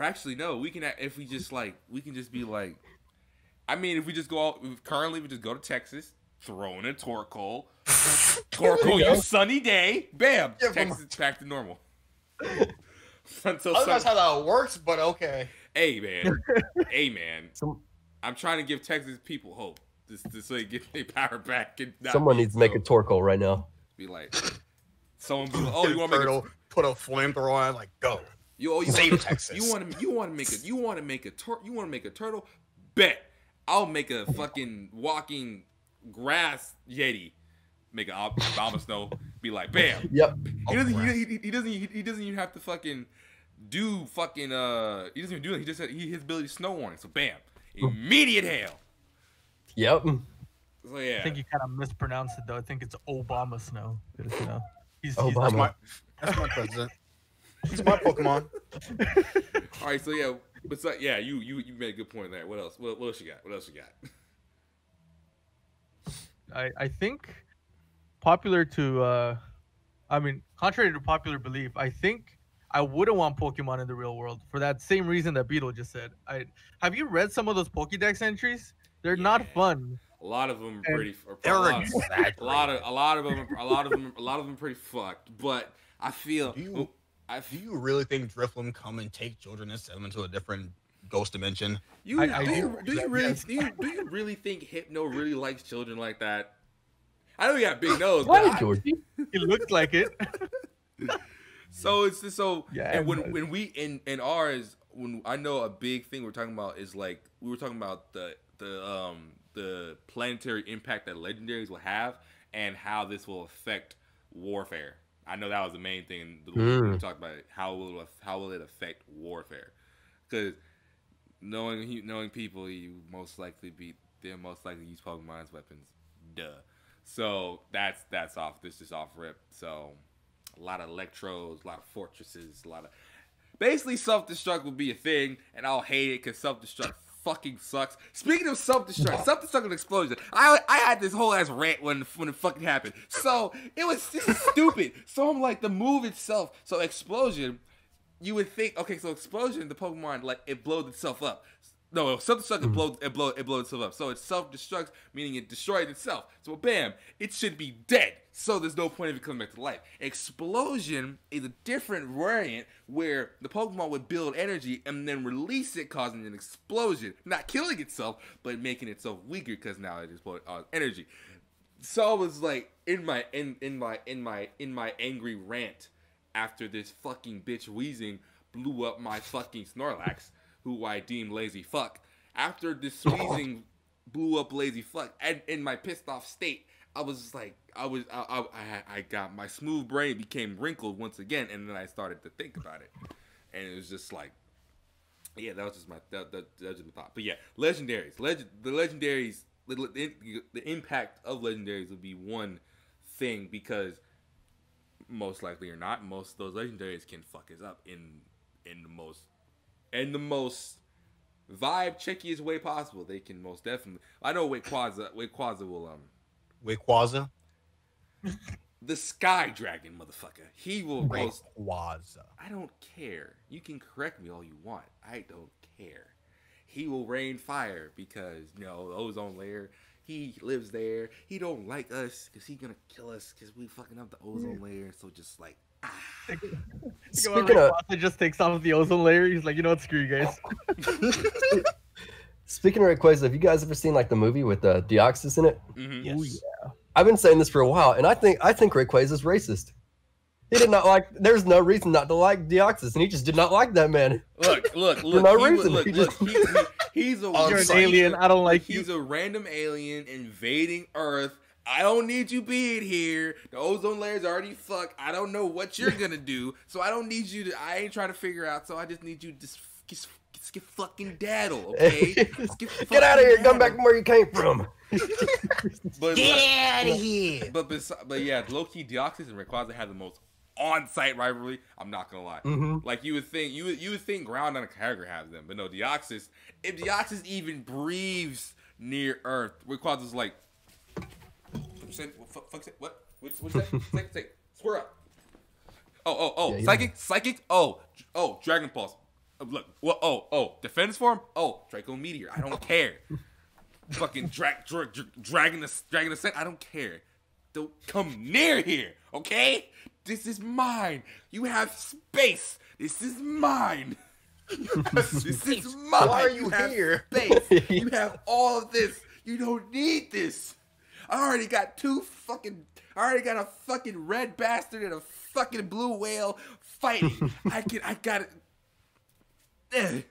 actually no. We can just be like, I mean, if we just go out currently, we just go to Texas, throw in a Torkoal, use sunny day, bam, Texas is back to normal. I don't know how that works, but okay. Hey man, I'm trying to give Texas people hope, just so they get their power back. And someone needs to make a Torkoal right now. Be like, someone be like, oh, you want to put a flamethrower on, like go. Save Texas. You want to make a turtle? Bet. I'll make a fucking walking grass yeti. Make an Obama Snow. Be like, bam. Yep. He doesn't even have to fucking do fucking he doesn't even do that. He just his ability to snow on it. So bam, immediate hail. Yep. So yeah. I think you kind of mispronounced it though. I think it's Obama Snow. He's Obama. That's my president. He's my Pokemon. All right, so yeah, but so, yeah, you made a good point there. What else? What else you got? What else you got? I think popular to contrary to popular belief, I think I wouldn't want Pokemon in the real world for that same reason that Beetle just said. Have you read some of those Pokédex entries? They're not fun. A lot of them are pretty. They're a lot of them pretty fucked. But I feel. Do you really think Drifloon come and take children and send them into a different ghost dimension? Do you really think Hypno really likes children like that? I know he got a big nose. Why, Georgie? It looks like it. So it's just so. Yeah, and when we in ours, when I know a big thing we're talking about is like we were talking about the planetary impact that legendaries will have and how this will affect warfare. I know that was the main thing we talked about. How will it affect warfare? Because knowing people, they'll most likely use Pokemon as weapons. Duh. So that's off. This is off rip. So a lot of electrodes, a lot of fortresses, basically self-destruct will be a thing, and I'll hate it because self-destruct fucking sucks. Speaking of self-destruct and explosion, I had this whole ass rant when it fucking happened. So this is stupid. So I'm like, the move itself. So explosion, you would think, okay, so explosion, the Pokemon, like, it blows itself up. No, self-destruct, it blows itself up. So it self-destructs, meaning it destroys itself. So bam, it should be dead. So there's no point of it coming back to life. Explosion is a different variant where the Pokemon would build energy and then release it, causing an explosion. Not killing itself, but making itself weaker because now it explodes energy. So I was like, in my angry rant after this fucking bitch wheezing blew up my fucking Snorlax, who I deem lazy fuck. After this wheezing blew up lazy fuck, and in my pissed off state, I was just like, I got my smooth brain became wrinkled once again, and then I started to think about it, and it was just like, yeah, that was just my that was just my thought. But yeah, legendaries, the impact of legendaries would be one thing because most likely or not, most of those legendaries can fuck us up in the most vibe checkiest way possible. They can most definitely. I know Wayquaza will Wayquaza? The Sky Dragon, motherfucker. He will most. Wayquaza. I don't care. You can correct me all you want. I don't care. He will rain fire because the ozone layer. He lives there. He don't like us because he's gonna kill us because we fucking up the ozone layer. So just like. Speaking of, it just takes off the ozone layer. He's like, you know what? Screw you guys. Speaking of Rayquaza, have you guys ever seen like the movie with Deoxys in it? Mm-hmm. Yes. Ooh, yeah. I've been saying this for a while, and I think Rayquaza is racist. He did not like. There's no reason not to like Deoxys, and he just did not like that man. Look. For no reason. He's a You're an alien. I don't like you. He's a random alien invading Earth. I don't need you being here. The ozone layer's already fucked. I don't know what you're gonna do, so I don't need you to. I ain't trying to figure out. So I just need you to just get fucking daddle, okay? Get out of here. Come back from where you came from. Get out of here. But yeah, low key Deoxys and Rayquaza have the most on-site rivalry. I'm not gonna lie. Mm-hmm. Like you would think Ground and Kyogre have them, but no, Deoxys. If Deoxys even breathes near Earth, Rayquaza's like. What? What's that? Say. Square up. Oh. Yeah, Psychic. Oh, Dragon Pulse. Look. What? Oh. Defense form. Oh, Draco Meteor. I don't care. Fucking Dragon Ascent. I don't care. Don't come near here. Okay? This is mine. You have space. This is mine. This is mine. Why are you here? Space. You have all of this. You don't need this. I already got a fucking red bastard and a fucking blue whale fighting. I got it. I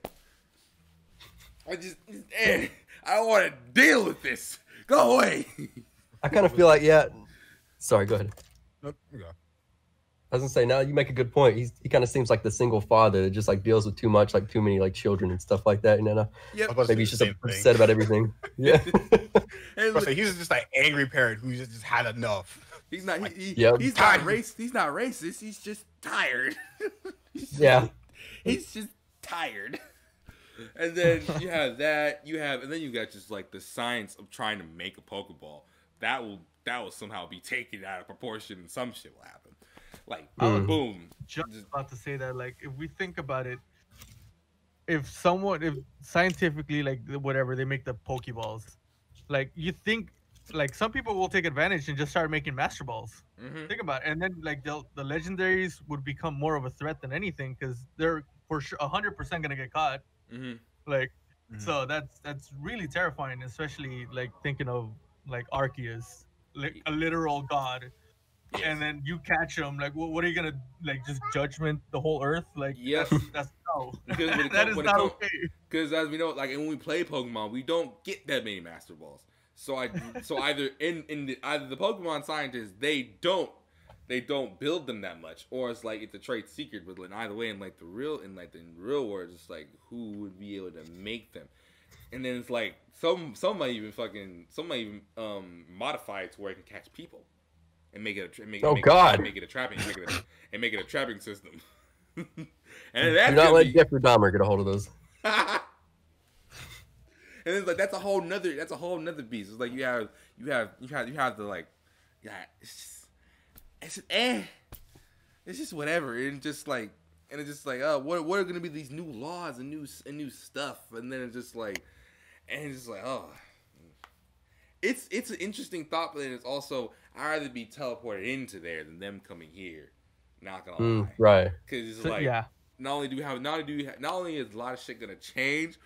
just, I don't want to deal with this. Go away. I kind of feel like, yeah. Sorry, go ahead. Nope, you go. I was gonna say, now you make a good point. He kind of seems like the single father that just like deals with too much, like too many like children and stuff like that. You know, Yep. maybe he's just upset about everything. Yeah. He's just like angry parent who just had enough. He's not. Yep. He's not racist. He's not racist. He's just tired. Yeah. He's just tired. And then you have that. And then you got just like the science of trying to make a Pokeball. That will somehow be taken out of proportion, and some shit will happen. Like boom. Just about to say that, like, if we think about it, if scientifically, like, whatever, they make the Pokeballs, like, you think, like, some people will take advantage and just start making Master Balls. Mm-hmm. Think about it. And then, like, the legendaries would become more of a threat than anything, because they're for sure 100% gonna get caught. Mm-hmm. Like, so that's really terrifying, especially like thinking of like Arceus, like a literal god. Yes. And then you catch him, like, what are you gonna, like, just judgment the whole earth? Like, yes, that's no. Because that is not okay. Because as we know, like, when we play Pokemon, we don't get that many Master Balls. So either either the Pokemon scientists they don't build them that much, or it's like it's a trade secret. But in either way, in the real world, it's like who would be able to make them, and then it's like some might even modify it to where it can catch people. And make it a trapping system. And do not let Jeffrey Dahmer get a hold of those. And it's like that's a whole nother beast. It's like you have the like, yeah, it's just whatever. And it's just like oh, what are gonna be these new laws and new stuff? And then it's just like oh. It's an interesting thought, but it's also I'd rather be teleported into there than them coming here. Not gonna lie, right? Because it's like not only is a lot of shit gonna change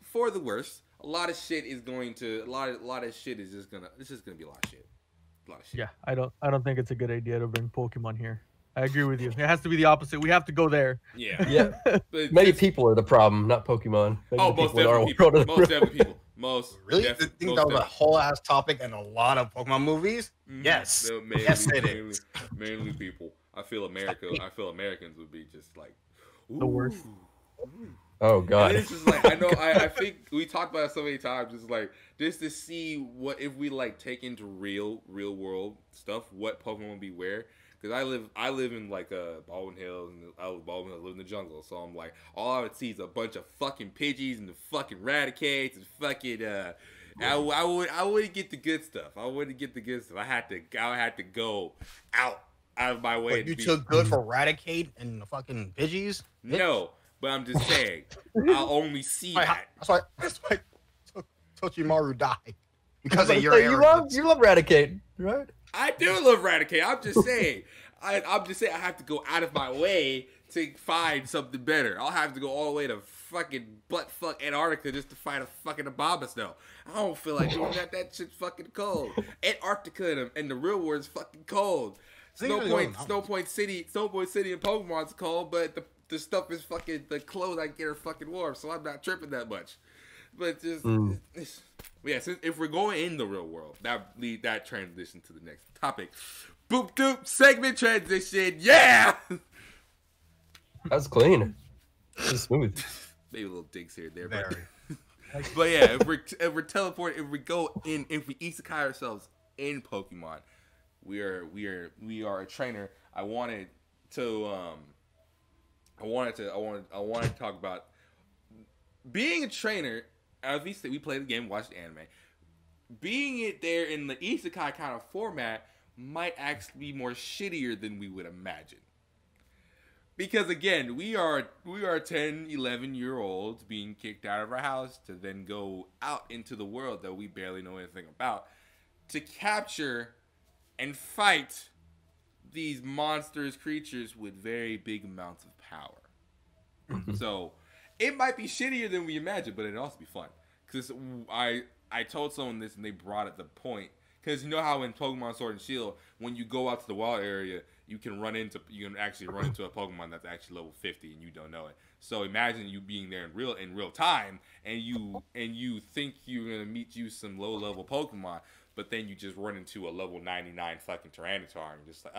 for the worse, a lot of shit is going to a lot of shit is just gonna be a lot of shit. Yeah, I don't think it's a good idea to bring Pokemon here. I agree with you. It has to be the opposite. We have to go there. Yeah. But maybe people are the problem, not Pokemon. Maybe most definitely people. Most definitely people. Most really? Def- I think that was a whole ass topic in a lot of Pokemon movies. Mm-hmm. Yes, yes, it is. Mainly people. I feel Americans would be just like the worst. Oh god. And it's just like I think we talked about it so many times. It's like just to see what if we like take into real world stuff, what Pokemon would be where. Because I live in like Baldwin Hills, and I live in the jungle. So I'm like, all I would see is a bunch of fucking Pidgeys and the fucking Raticates and fucking. I wouldn't get the good stuff. I had to go out of my way. But you took good for Raticate and the fucking Pidgeys? No, but I'm just saying, I'll only see that. That's why Tochimaru died because of your you love Raticate, right? I do love Raticate. I'm just saying. I have to go out of my way to find something better. I'll have to go all the way to fucking buttfuck Antarctica just to find a fucking Abomasnow. I don't feel like doing that. That shit's fucking cold. Antarctica and the real world is fucking cold. Snowpoint City in Pokemon's cold, but the stuff is fucking, the clothes I get are fucking warm, so I'm not tripping that much. But just, yeah, since if we're going in the real world, that transition to the next topic. Boop doop segment transition, yeah. That was clean. It was smooth. Maybe a little digs here and there, but yeah, if we're teleporting, if we go in, if we isekai ourselves in Pokemon, we are a trainer. I wanted to talk about being a trainer. At least we played the game, watched the anime. Being it there in the isekai kind of format might actually be more shittier than we would imagine. Because again, we are 10, 11-year-olds being kicked out of our house to then go out into the world that we barely know anything about to capture and fight these monstrous creatures with very big amounts of power. So it might be shittier than we imagined, but it'd also be fun. Because I told someone this and they brought up the point. Because you know how in Pokemon Sword and Shield, when you go out to the wild area, you can actually run into a Pokemon that's actually level 50 and you don't know it. So imagine you being there in real time, and you think you're gonna meet you some low level Pokemon, but then you just run into a level 99 fucking Tyranitar, and just like,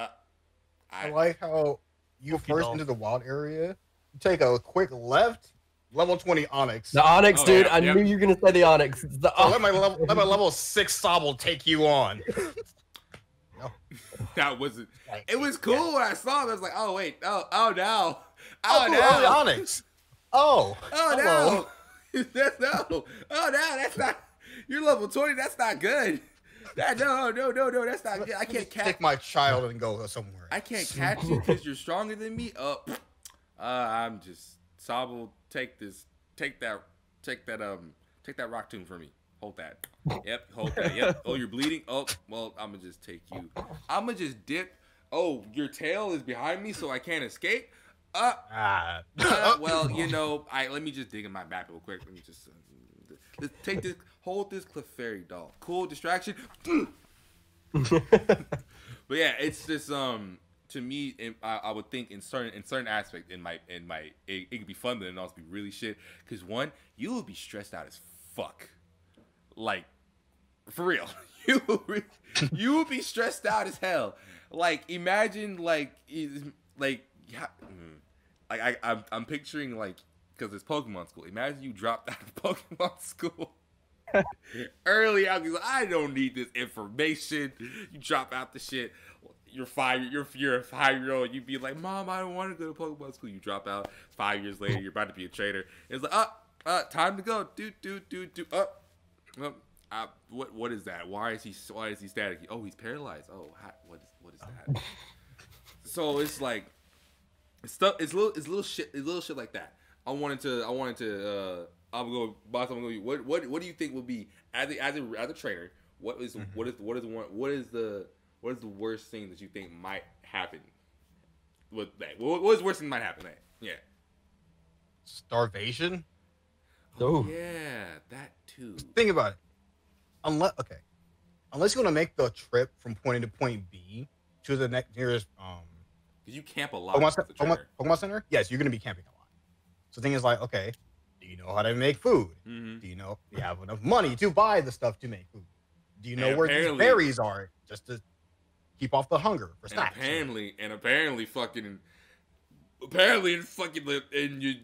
I like how you first Pokeball. into the wild area, you take a quick left, level 20 Onyx. The Onyx, dude. Yeah, I yep. knew you were gonna say the Onyx. It's the Oh, let my level 6 Sobble take you on. No. that wasn't. It was cool when I saw it. I was like, oh wait, oh no, Oh, no. early Onyx. Oh, Oh no, that's no. Oh no, that's not. You're level 20. That's not good. No, that's not good. I can't catch. Take my child and go somewhere. I can't catch you because you're stronger than me. I'm just Sobble. Take that rock tomb for me. Hold that. Yep, hold that. Yep. Oh, you're bleeding. Oh, well, I'm gonna just take you. I'm gonna just dip. Oh, your tail is behind me, so I can't escape. Well, let me just dig in my map real quick. Let me just take this. Hold this Clefairy doll. Cool distraction. But yeah, it's just to me, I would think in certain aspect, it could be fun, but it also be really shit. Because one, you would be stressed out as fuck, like for real. You would be stressed out as hell. Like imagine I'm picturing like because it's Pokemon school. Imagine you dropped out of Pokemon school. Early out, like, I don't need this information. You drop out the shit. You're a 5-year-old. You'd be like, Mom, I don't want to go to Pokemon school. You drop out. 5 years later, you're about to be a trainer. It's like, time to go. What is that? Why is he static? Oh, he's paralyzed. Oh, what is that? So it's like it's little shit like that. I'm gonna go, boss. I'm gonna go. What do you think will be as a trainer? What is the worst thing that you think might happen with that? What is the worst thing that might happen? Yeah. Starvation. Oh yeah, that too. Think about it. Unless you want to make the trip from point A to point B to the nearest because you camp a lot. Pokemon Center. Yes, you're gonna be camping a lot. So the thing is like, okay, do you know how to make food? Mm-hmm. Do you know if you have enough money to buy the stuff to make food? Do you know where these berries are just to keep off the hunger for snacks? Apparently in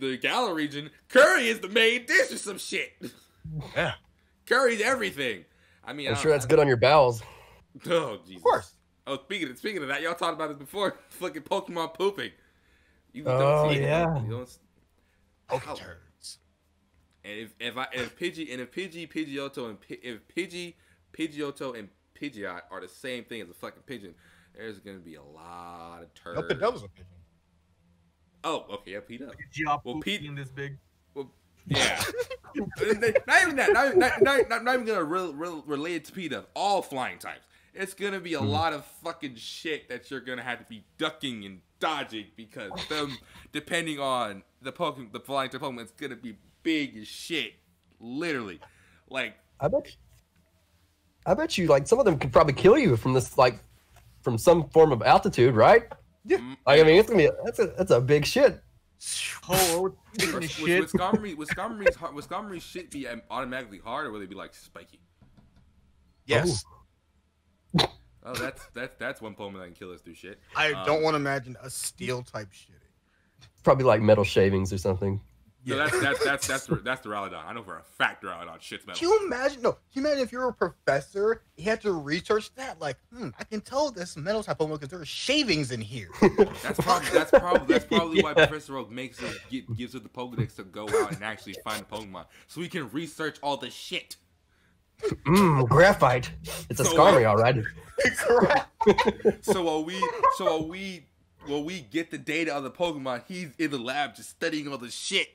the Galar region, curry is the main dish or some shit. Yeah, curry's everything. I mean, I'm sure that's good on your bowels. Oh, Jesus. Of course. Oh, speaking of that, y'all talked about this before. Fucking Pokemon pooping. You Oh, don't see yeah. it. You don't. Poketurds. And if Pidgeotto and Pidgeot are the same thing as a fucking pigeon, there's gonna be a lot of turds. No, Pidova's a pigeon. Oh, okay, yeah, Pete up. Well, Pete this big. Well, yeah. not even that. Not even gonna relate it to Pete up. All flying types. It's gonna be a lot of fucking shit that you're gonna have to be ducking and dodging because them, depending on the flying type Pokemon, it's gonna be big as shit. Literally, like I bet you like some of them could probably kill you from this from some form of altitude, right? Yeah. Like, I mean, it's gonna be that's a big shit. Would Skarmory's shit be automatically hard, or will they be like spiky? Yes. Oh, that's one Pokemon that can kill us through shit. I don't want to imagine a steel type shitting. Probably like metal shavings or something. So that's the Duraludon. I know for a fact Duraludon shit's metal. Can you imagine? No, can you imagine if you're a professor, you had to research that? Like, I can tell this metal type Pokemon because there are shavings in here. That's probably why Yeah. Professor Oak gives us the Pokedex to go out and actually find the Pokemon, so we can research all the shit. Graphite. It's a So, Skarmory, all right. So while we get the data on the Pokemon, he's in the lab just studying all the shit.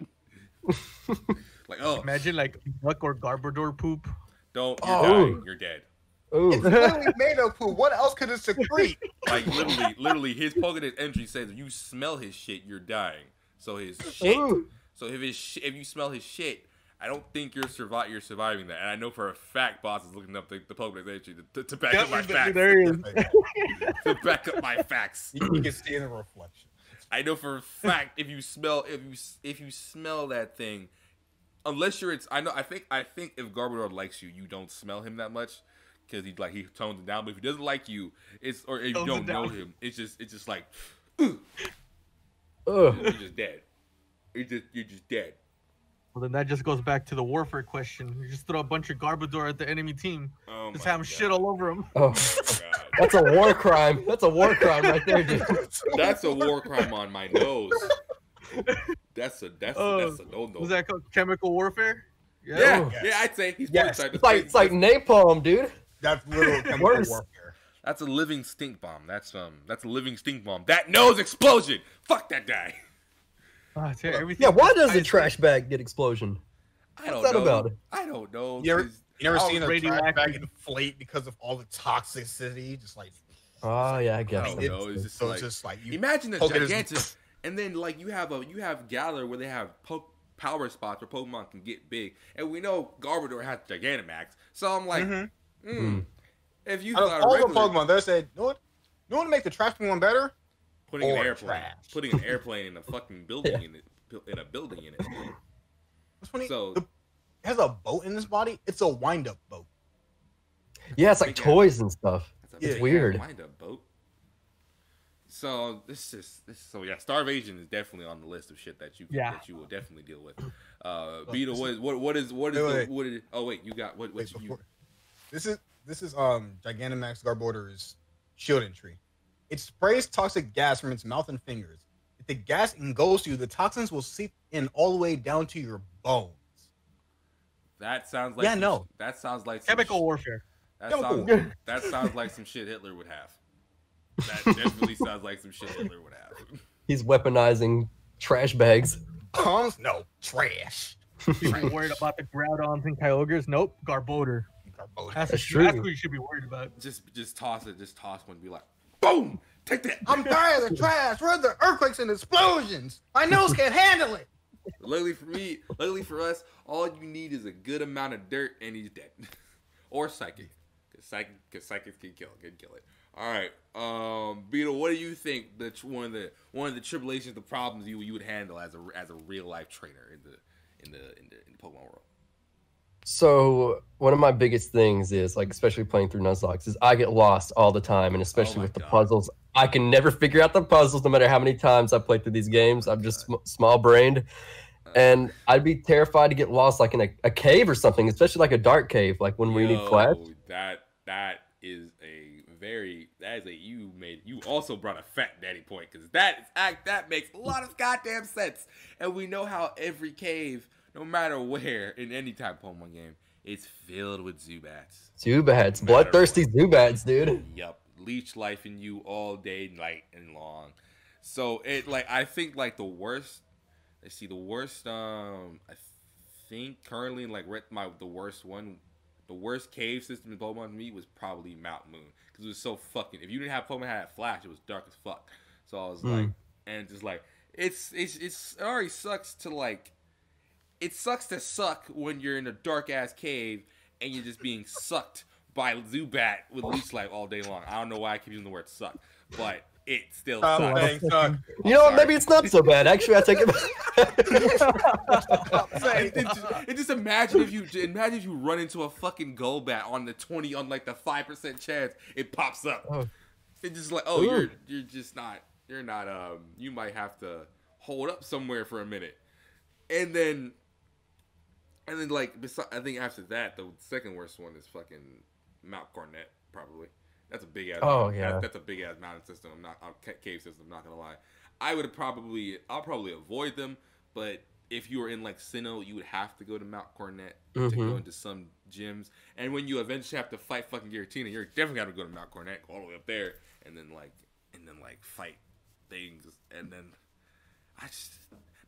Like, oh, Imagine like Buck or Garbodor poop. you're Oh. dying, you're dead. Ooh. It's literally made of poo. What else could it secrete? Like literally, his Pokedex entry says if you smell his shit, you're dying. So his shit. Ooh. So if you smell his shit, I don't think you're surviving that. And I know for a fact, Boss is looking up the Pokedex entry to back up my facts. There he is. To back up my facts. You can see in the reflection. I know for a fact if you smell that thing, unless you're I think if Garbodor likes you, you don't smell him that much because he tones it down. But if he doesn't like you, if you don't know him, it's just like, you're just dead. You're just dead. Well, then that just goes back to the warfare question. You just throw a bunch of Garbodor at the enemy team. Just have them shit all over them. Oh, that's a war crime. That's a war crime right there, dude. That's a war crime on my nose. That's a no. Was that called chemical warfare? Yeah, I'd say he's it's like napalm, dude. That's literal chemical warfare. That's a living stink bomb. That's a living stink bomb. That nose explosion. Fuck that guy. Why does a trash bag get explosion? What's that about? I don't know. You ever seen a trash bag inflate because of all the toxicity? Just like, oh yeah, I guess. I don't know. It's just like you imagine a gigantic, and then like you have Galar where they have power spots where Pokemon can get big, and we know Garbodor has Gigantamax. So I'm like, if you thought all the Pokemon, they said, you know what to make the trash Pokemon better? Putting an airplane in a fucking building in a building in it. What's funny? So it has a boat in this body. It's a wind-up boat. Yeah, it's like toys and stuff. It's weird. Wind-up boat. So starvation is definitely on the list of shit that you will definitely deal with. Beetle, what is oh wait, you got what you? This is Gigantamax Garbodor's shield entry. It sprays toxic gas from its mouth and fingers. If the gas engulfs you, the toxins will seep in all the way down to your bones. That sounds like that sounds like chemical warfare. That sounds like some shit Hitler would have. That definitely sounds like some shit Hitler would have. He's weaponizing trash bags. No, trash. People worried about the Groudons and Kyogres? Nope, Garbodor. That's true. That's what you should be worried about. Just toss it. Just toss one and be like, boom! Take that. I'm tired of the trash. Where are the earthquakes and explosions? My nose can't handle it. Luckily for us, all you need is a good amount of dirt and he's dead. Or psychic. Because psychics can kill it. All right. Beetle, what do you think one of the tribulations, the problems you would handle as a real life trainer in the Pokemon world? So one of my biggest things is, like, especially playing through Nuzlocke, is I get lost all the time, and especially with the puzzles. I can never figure out the puzzles no matter how many times I play through these games. I'm just small-brained, and I'd be terrified to get lost, like in a cave or something, especially like a dark cave, like when we need flash. You also brought a fat daddy point, because that makes a lot of goddamn sense, and we know how every cave, no matter where, in any type of Pokemon game, it's filled with Zubats. Bloodthirsty Zubats, dude. Yup. Leech life in you all day, night, and long. So, I think, the worst, I think currently, the worst cave system in Pokemon to me was probably Mount Moon. Because it was so fucking, if you didn't have Pokemon that had Flash, it was dark as fuck. So I was it already sucks to, it sucks to suck when you're in a dark ass cave and you're just being sucked by Zubat with leech life all day long. I don't know why I keep using the word suck, but it still sucks. You know what? Maybe it's not so bad. Actually, I take it back. Just imagine if you run into a fucking Golbat on the 5% chance it pops up. Oh. It's just you might have to hold up somewhere for a minute. And then I think after that, the second worst one is fucking Mount Cornet, probably. That's a big ass. Oh yeah. That's a big ass mountain system. Cave system. I'm not gonna lie. I'll probably avoid them. But if you were in Sinnoh, you would have to go to Mount Cornet to go into some gyms. And when you eventually have to fight fucking Giratina, you're definitely got to go to Mount Cornet, go all the way up there, and then fight things. And then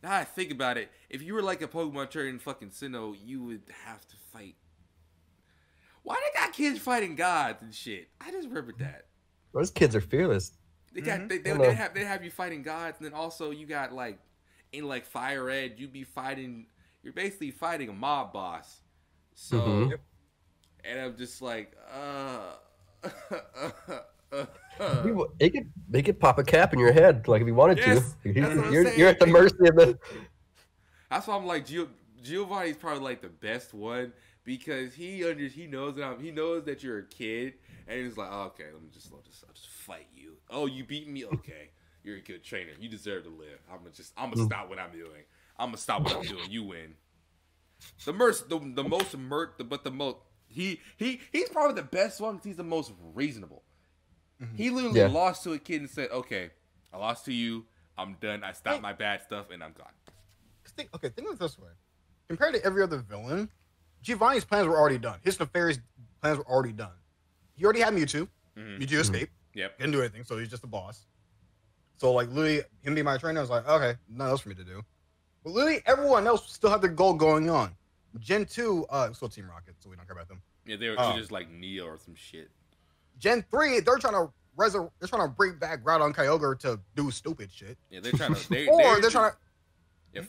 now I think about it, if you were a Pokemon trainer in fucking Sinnoh, you would have to fight. Why they got kids fighting gods and shit? I just remembered that. Those kids are fearless. They have you fighting gods, and then also you got in Fire Red, you're basically fighting a mob boss. So, and I'm just It could pop a cap in your head, like if he wanted Yes, to. that's what I'm You're saying. at the mercy of the. That's why I'm like Giovanni's probably like the best one because he knows that you're a kid and he's like, oh, okay, I'll just fight you. Oh, you beat me? Okay, you're a good trainer. You deserve to live. I'm gonna stop what I'm doing. I'm gonna stop what I'm doing. You win. He's probably the best one because he's the most reasonable. He literally lost to a kid and said, okay, I lost to you. I'm done. I stopped my bad stuff and I'm gone. Think of it this way. Compared to every other villain, Giovanni's plans were already done. His nefarious plans were already done. He already had Mewtwo. Mewtwo escaped. Yep. Didn't do anything, so he's just a boss. So, like, literally, him being my trainer, I was like, okay, nothing else for me to do. But literally, everyone else still had their goal going on. Gen 2, still Team Rocket, so we don't care about them. Yeah, they're just like Neo or some shit. Gen 3, they're trying to bring back Groudon Kyogre to do stupid shit. Yeah, they're trying to. They're trying to.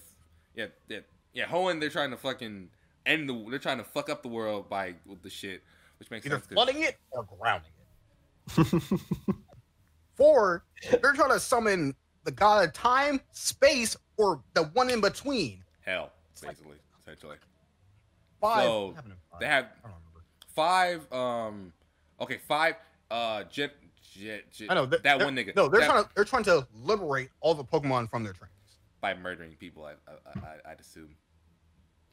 Yeah. Hoenn, they're trying to fucking they're trying to fuck up the world with the shit, which makes either sense. Flooding it or grounding it. 4, they're trying to summon the god of time, space, or the one in between. Hell, basically, essentially. 5. So they have I don't remember. 5. Okay, 5. Jet. I know that one nigga. No, they're trying to liberate all the Pokemon from their trainers by murdering people. I'd assume.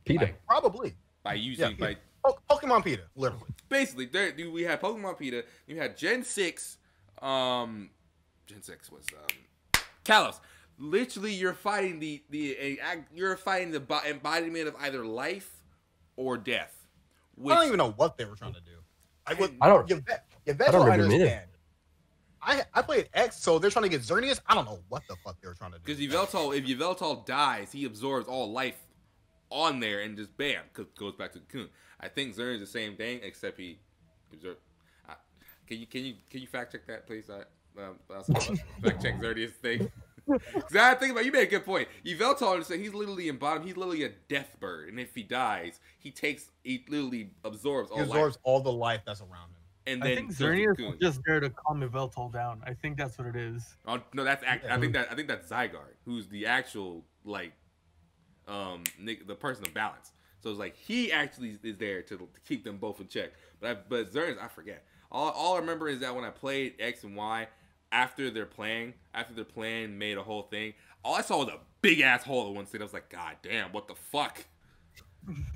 PETA. Probably. By using Pokemon PETA, literally. Basically, we had Pokemon PETA. You had Gen 6. Gen 6 was Kalos. Literally, you're fighting the embodiment of either life or death. I don't even know what they were trying to do. I don't understand. I played X, so they're trying to get Xerneas. I don't know what the fuck they were trying to do. Because if Yveltal dies, he absorbs all life on there and just bam, goes back to Cocoon. I think Xerneas is the same thing, except he absorbs. Can you fact check that, please? Fact check Xerneas thing. Because I think about you made a good point. Yveltal said he's literally embodied. He's literally a death bird, and if he dies, he literally absorbs all the life that's around him. And I then think Xerneas is just there to calm Yveltal down. I think that's what it is. Oh, no, I think that's Zygarde, who's the actual the person of balance. So it's like he actually is there to keep them both in check. But Xerneas, I forget. All I remember is that when I played X and Y, after their plan made a whole thing, all I saw was a big ass hole at one side. I was like, God damn, what the fuck?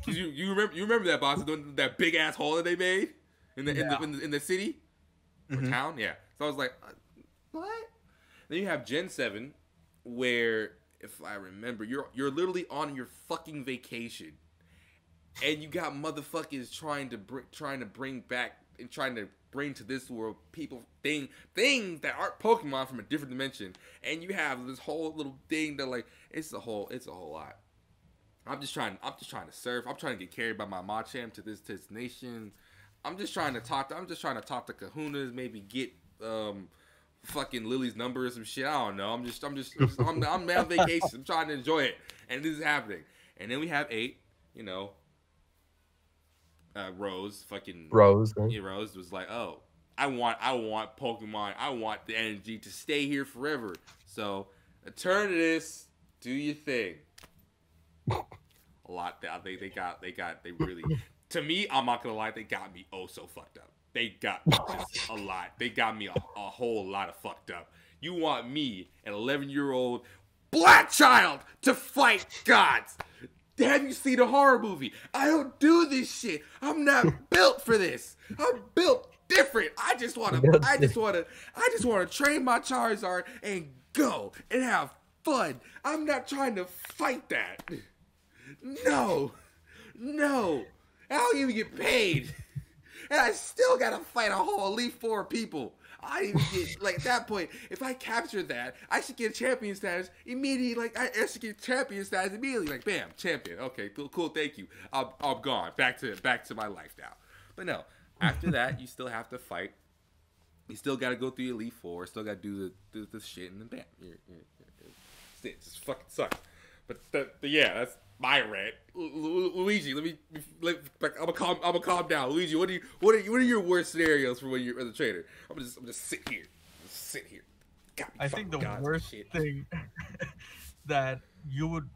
Cause you remember that, boss? That big ass hole that they made in the city or town, yeah. So I was like, what? Then you have Gen 7, where if I remember, you're literally on your fucking vacation, and you got motherfuckers trying to bring back and trying to bring to this world things that aren't Pokemon from a different dimension, and you have this whole little thing that it's a whole lot. I'm just trying to surf. I'm trying to get carried by my Machamp to this nation. I'm just trying to talk to Kahunas, maybe get fucking Lily's number or some shit. I don't know. I'm on vacation. I'm trying to enjoy it, and this is happening. And then we have 8. Rose was like, oh, I want Pokemon. I want the energy to stay here forever. So, Eternatus, do your thing. A lot. They really. To me, I'm not gonna lie, they got me so fucked up. They got me just a lot. They got me a whole lot of fucked up. You want me, an 11-year-old black child, to fight gods? Have you seen a horror movie? I don't do this shit. I'm not built for this. I'm built different. I just want to train my Charizard and go and have fun. I'm not trying to fight that. No. I don't even get paid. And I still gotta fight a whole Elite Four people. I didn't even get, at that point, if I captured that, I should get champion status immediately. I should get champion status immediately. Bam, champion. Okay, cool, thank you. I'm gone. Back to my life now. But no, after that, you still have to fight. You still gotta go through Elite Four. Still gotta do the shit, and then bam, it just fucking sucks. But yeah, that's my rant. Luigi, I'm gonna gonna calm down, Luigi. What are your worst scenarios for when you're as a trainer? I'm just sit here, I think the worst thing that you would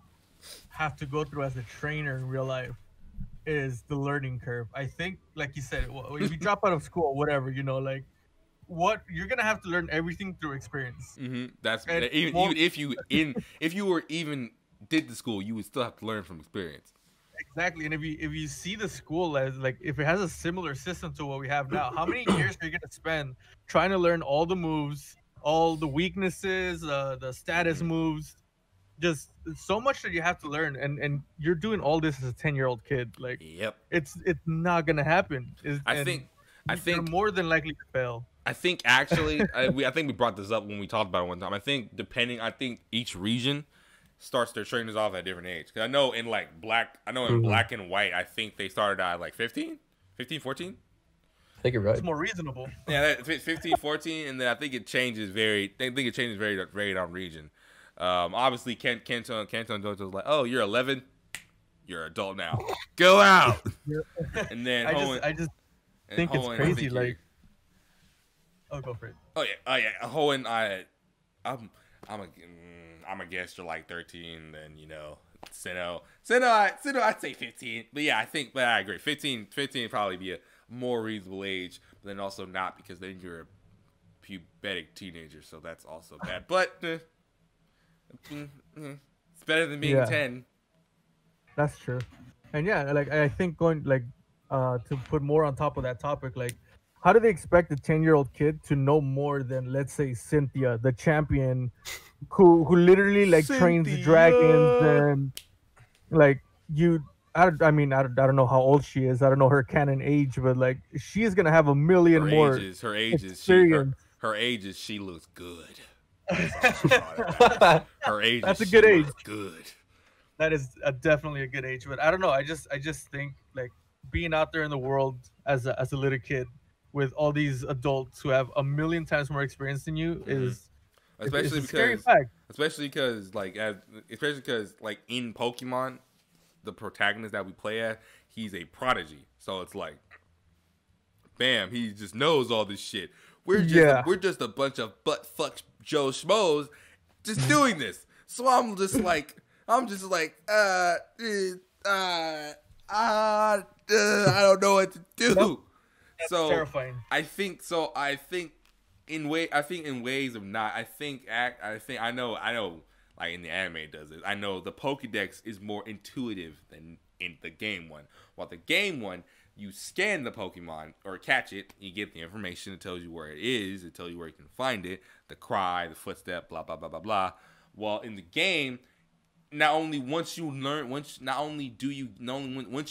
have to go through as a trainer in real life is the learning curve. I think, like you said, if you drop out of school, whatever, like what you're gonna have to learn everything through experience. Mm-hmm. That's even if you were even did the school, you would still have to learn from experience. Exactly, and if you see the school as like if it has a similar system to what we have now, how many years are you gonna spend trying to learn all the moves, all the weaknesses, the status moves? Just so much that you have to learn, and you're doing all this as a 10-year-old kid. Like, yep, it's not gonna happen. I think you're more than likely to fail. I think actually, I think we brought this up when we talked about it one time. I think each region starts their trainers off at a different age. Because I know in like black and white, I think they started at like 15, 14. I think you're right. It's more reasonable. Yeah, 15, 14, and then I think it changes very on region. Obviously, Kanto was like, oh, you're 11, you're an adult now, go out. And then I just think it's crazy. Like, oh, go for it. Oh yeah. Hohen, I'm a guess you're like 13. Then Sino, I'd say 15. But yeah, but I agree. 15 probably be a more reasonable age. But then also not, because then you're a pubertic teenager, so that's also bad. But it's better than being 10. That's true. And yeah, like I think going like to put more on top of that topic, like how do they expect a 10-year-old kid to know more than, let's say, Cynthia, the champion, who literally like trains dragons and like I don't know how old she is. I don't know her canon age, but like she is gonna have a million more experience. Her age is she looks good. Her age. That's a good age. Good. That is definitely a good age, but I don't know. I just think like being out there in the world as a little kid with all these adults who have a million times more experience than you is especially it's a scary fact. Especially because like in Pokemon, the protagonist that we play as, he's a prodigy. So it's like, bam, he just knows all this shit. We're just a bunch of butt fuck Joe Schmoes just doing this. So I'm just like I don't know what to do. Nope. That's so terrifying. I think in ways of not. I know like in the anime it does it. I know the Pokédex is more intuitive than in the game one. While the game one, you scan the Pokemon or catch it, you get the information, it tells you where it is, it tells you where you can find it, the cry, the footstep, blah blah blah blah blah. While in the game, once you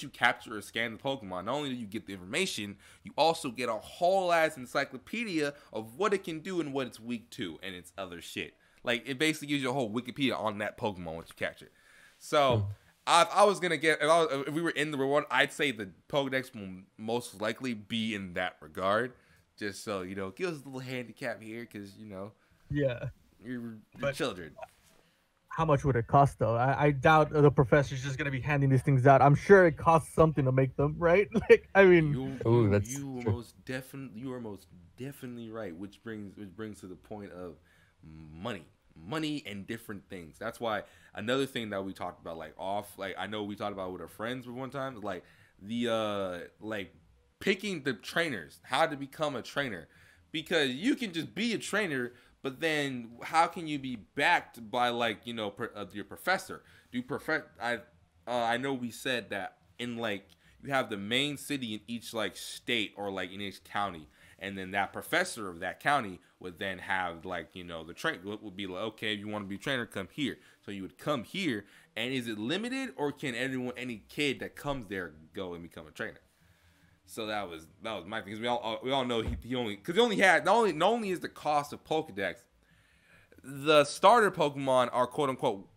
capture or scan the Pokemon, not only do you get the information, you also get a whole ass encyclopedia of what it can do and what it's weak to and its other shit. Like, it basically gives you a whole Wikipedia on that Pokemon once you catch it. So I was gonna get if we were in the reward, I'd say the Pokedex will most likely be in that regard. Just so give us a little handicap here, because you're children. How much would it cost though? I doubt the professor's just gonna be handing these things out. I'm sure it costs something to make them, right? Like, I mean, you are most definitely right. Which brings to the point of money and different things. That's why another thing that we talked about, I know we talked about with our friends one time, like the picking the trainers, how to become a trainer, because you can just be a trainer. But then, how can you be backed by your professor? I know we said that in you have the main city in each state or in each county, and then that professor of that county would then have the train would be like, okay, if you want to be a trainer, come here. So you would come here, and is it limited, or can any kid that comes there go and become a trainer? So that was my thing. We all know he only had not only is the cost of Pokedex, the starter Pokemon are quote unquote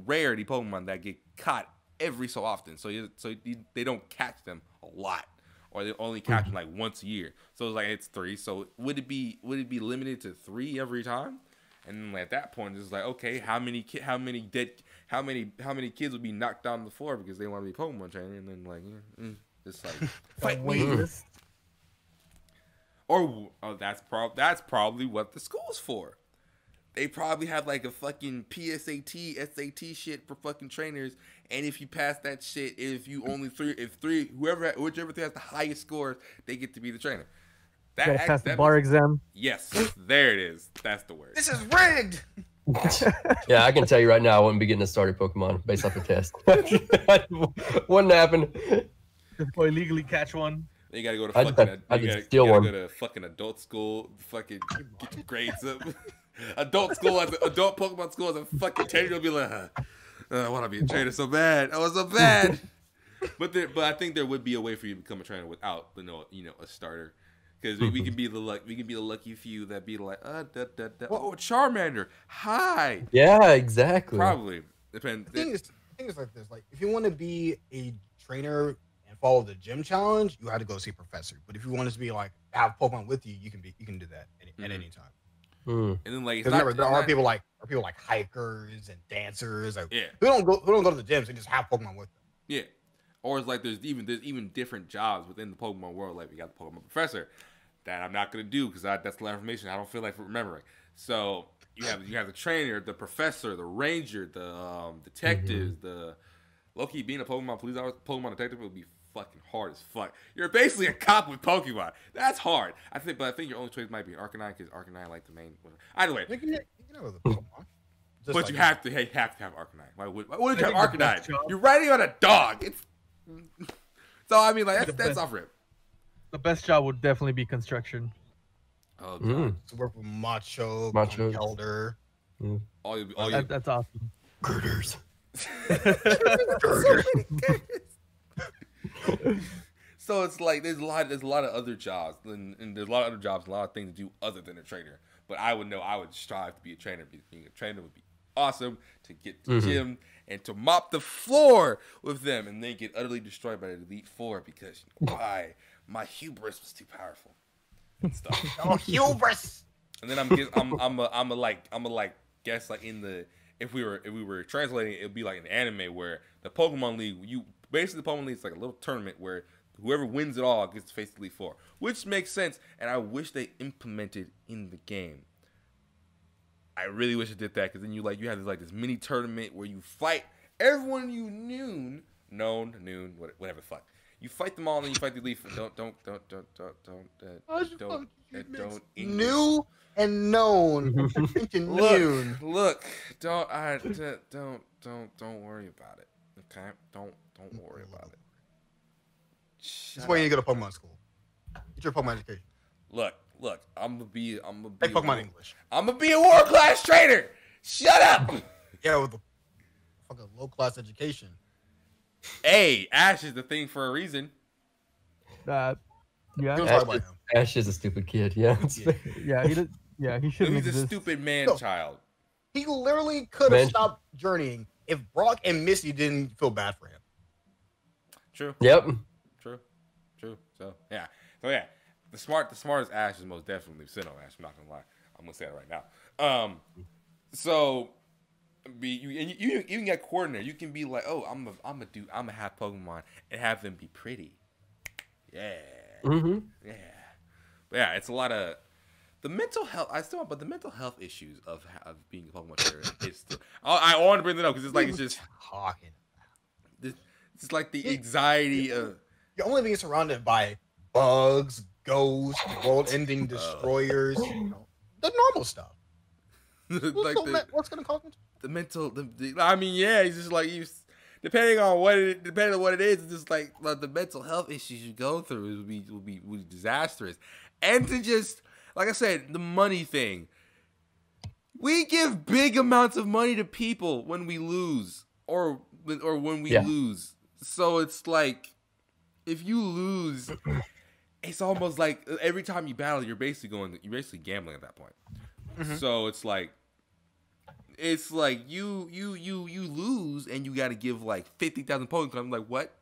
rarity Pokemon that get caught every so often. So they don't catch them a lot, or they only catch them once a year. So it's 3. So would it be limited to 3 every time? And then at that point, it's okay, how many kids would be knocked down the floor because they want to be a Pokemon trainer? And then It's like fight wait me. list. Or that's probably what the school's for. They probably have like a fucking PSAT, SAT shit for fucking trainers. And if you pass that shit, whichever has the highest scores, they get to be the trainer. Pass the bar exam. Yes, there it is. That's the word. This is rigged. Yeah, I can tell you right now, I wouldn't be getting a starter Pokemon based off the test. Wouldn't happen. Or illegally catch one. You gotta go to fucking. Go to fucking adult school. Fucking get your grades up. Adult Pokemon school as a fucking 10-year-old be like, I want to be a trainer so bad. I was so bad. But I think there would be a way for you to become a trainer without a starter. Because we can be the lucky few that be like, Charmander, hi. Yeah, exactly. Probably depends. The thing is like this: like if you want to be a trainer and follow the gym challenge, you have to go see a professor. But if you want to be like have Pokemon with you, you can do that at any time. And then like there are people like hikers and dancers. Like, who don't go to the gyms and just have Pokemon with them. Yeah. Or it's like there's even different jobs within the Pokemon world. Like we got the Pokemon professor that I'm not gonna do because that's a lot of information I don't feel like remembering. So you have the trainer, the professor, the ranger, the detectives, the low-key being a Pokemon police officer, Pokemon detective would be fucking hard as fuck. You're basically a cop with Pokemon. That's hard. I think your only choice might be Arcanine because Arcanine like the main. Either way, you can have the Pokemon. But like you have to have Arcanine. Why would you have Arcanine? You're riding on a dog. It's so I mean like that's off rip. The best job would definitely be construction. Oh god. To work with Macho. Elder. That's awesome. Girders. So it's like there's a lot of other jobs and there's a lot of other jobs, a lot of things to do other than a trainer. But I would strive to be a trainer. Being a trainer would be awesome to get to the gym and to mop the floor with them and then get utterly destroyed by the Elite Four because my hubris was too powerful. And stuff. Oh, hubris! And then I'm guess like in the if we were translating it, it'd be like an anime where the Pokemon League the Pokemon League is like a little tournament where whoever wins it all gets to face the Elite Four, which makes sense, and I wish they implemented in the game. I really wish it did that because then you have this mini tournament where you fight everyone you whatever the fuck. You fight them all and then you fight the Elite Four. Don't new and known. Look, don't worry about it. Okay, don't worry about it. That's why you need to go to Pokemon school. Get your Pokemon education. Look, I'm gonna be Pokemon English. I'm gonna be a world class trainer. Shut up. Yeah, with a fucking low class education. Hey, Ash is the thing for a reason. Yeah. Ash is a stupid kid. Yeah. He shouldn't. He's a stupid man-child. He literally could have stopped journeying if Brock and Misty didn't feel bad for him. True. Yep. True. So yeah. The smartest Ash is most definitely Sinnoh Ash. I'm not gonna lie. I'm gonna say it right now. So you can get coordinator. You can be like, oh, I'm gonna have Pokemon and have them be pretty. Yeah. Yeah. But yeah, it's a lot of the mental health. But the mental health issues of being a Pokemon trainer is still. I want to bring that up because it's just talking. It's like the anxiety of you're only being surrounded by bugs, ghosts, world-ending destroyers, the normal stuff. What's gonna cause the mental? I mean, yeah, it's just like depending on what it is, it's just like the mental health issues you go through would be disastrous. And to just like I said, the money thing. We give big amounts of money to people when we lose or when we lose. So it's like if you lose, it's almost like every time you battle, you're basically gambling at that point. Mm-hmm. So it's like you lose and you got to give like 50,000 Pokemon. I'm like, what?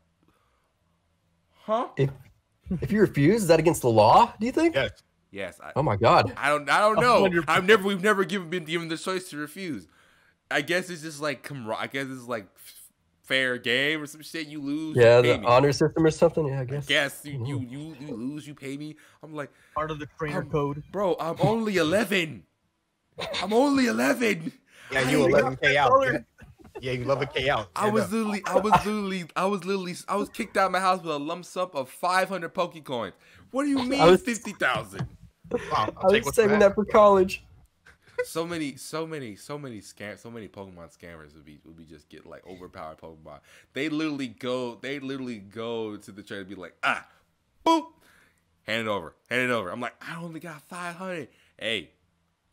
Huh? If you refuse, is that against the law? Do you think? Yes. Oh my God. I don't know. We've never been given the choice to refuse. I guess it's just like I guess it's like fair game or some shit. You lose. Yeah, you pay the me. honor system or something. Yeah, I guess. Yes, you lose. You pay me. I'm like Part of the trainer code. bro. I'm only 11. I'm only 11. Yeah, you 11K out. Yeah, you 11K out. I was kicked out of my house with a lump sum of 500 Pokecoins. What do you mean 50,000? Wow, I was saving that for college. So many scams, so many Pokemon scammers would be just get like overpowered Pokemon. They literally go to the trainer and be like, boop, hand it over. I'm like, I only got 500. Hey,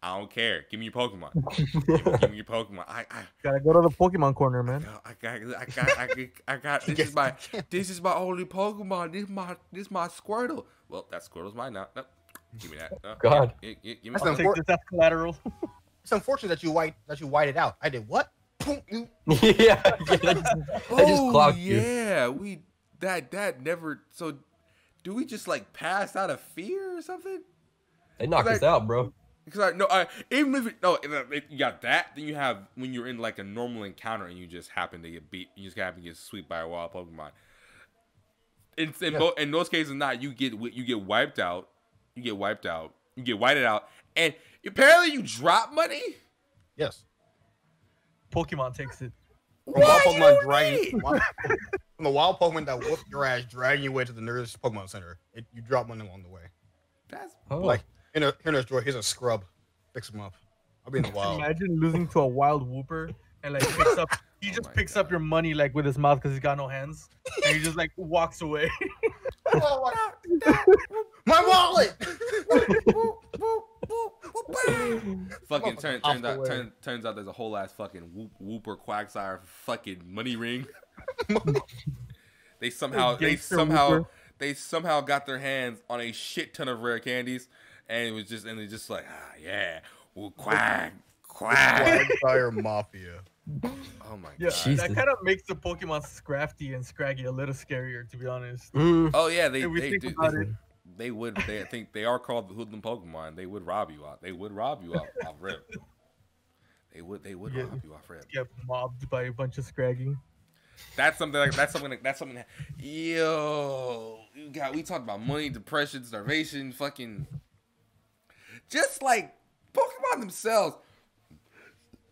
I don't care. Give me your Pokemon. give me your Pokemon. I Gotta go to the Pokemon corner, man. I got. This is my only Pokemon. This is my Squirtle. Well, that Squirtle's mine now. Nope. Give me that. God. Give me I'll take this as collateral. It's unfortunate that you white it out. I did what? Yeah, I just clocked you. Yeah, that never. So, do we just like pass out of fear or something? They knocked us out, bro. Because even if you got that, then you have when you're in like a normal encounter and you just happen to get beat, you just happen to get swept by a wild Pokemon. In those cases, not you get wiped out. You get whited out, and apparently you drop money. Yes. Pokemon takes it. From wild Pokemon dragging from the wild Pokemon that whoop your ass, dragging you away to the nearest Pokemon Center. You drop money along the way. That's like here in a drawer. Here's a scrub. Fix him up. I'll be in the wild. Imagine losing to a wild Wooper and like picks up. He just picks up your money like with his mouth because he's got no hands, and he just like walks away. My wallet. Fucking turns out there's a whole ass fucking Wooper Quagsire fucking money ring. They somehow got their hands on a shit ton of rare candies, and they just like yeah, Quagsire Mafia. Oh my god. Yeah, that kind of makes the Pokemon Scrafty and Scraggy a little scarier, to be honest. Oh yeah, they do. They would. I think they are called the hoodlum Pokemon. They would rob you out. They would rob you off rip. They would rob you off rip. Get mobbed by a bunch of Scraggy. That's something. Yo, we talked about money, depression, starvation, fucking. Just like Pokemon themselves.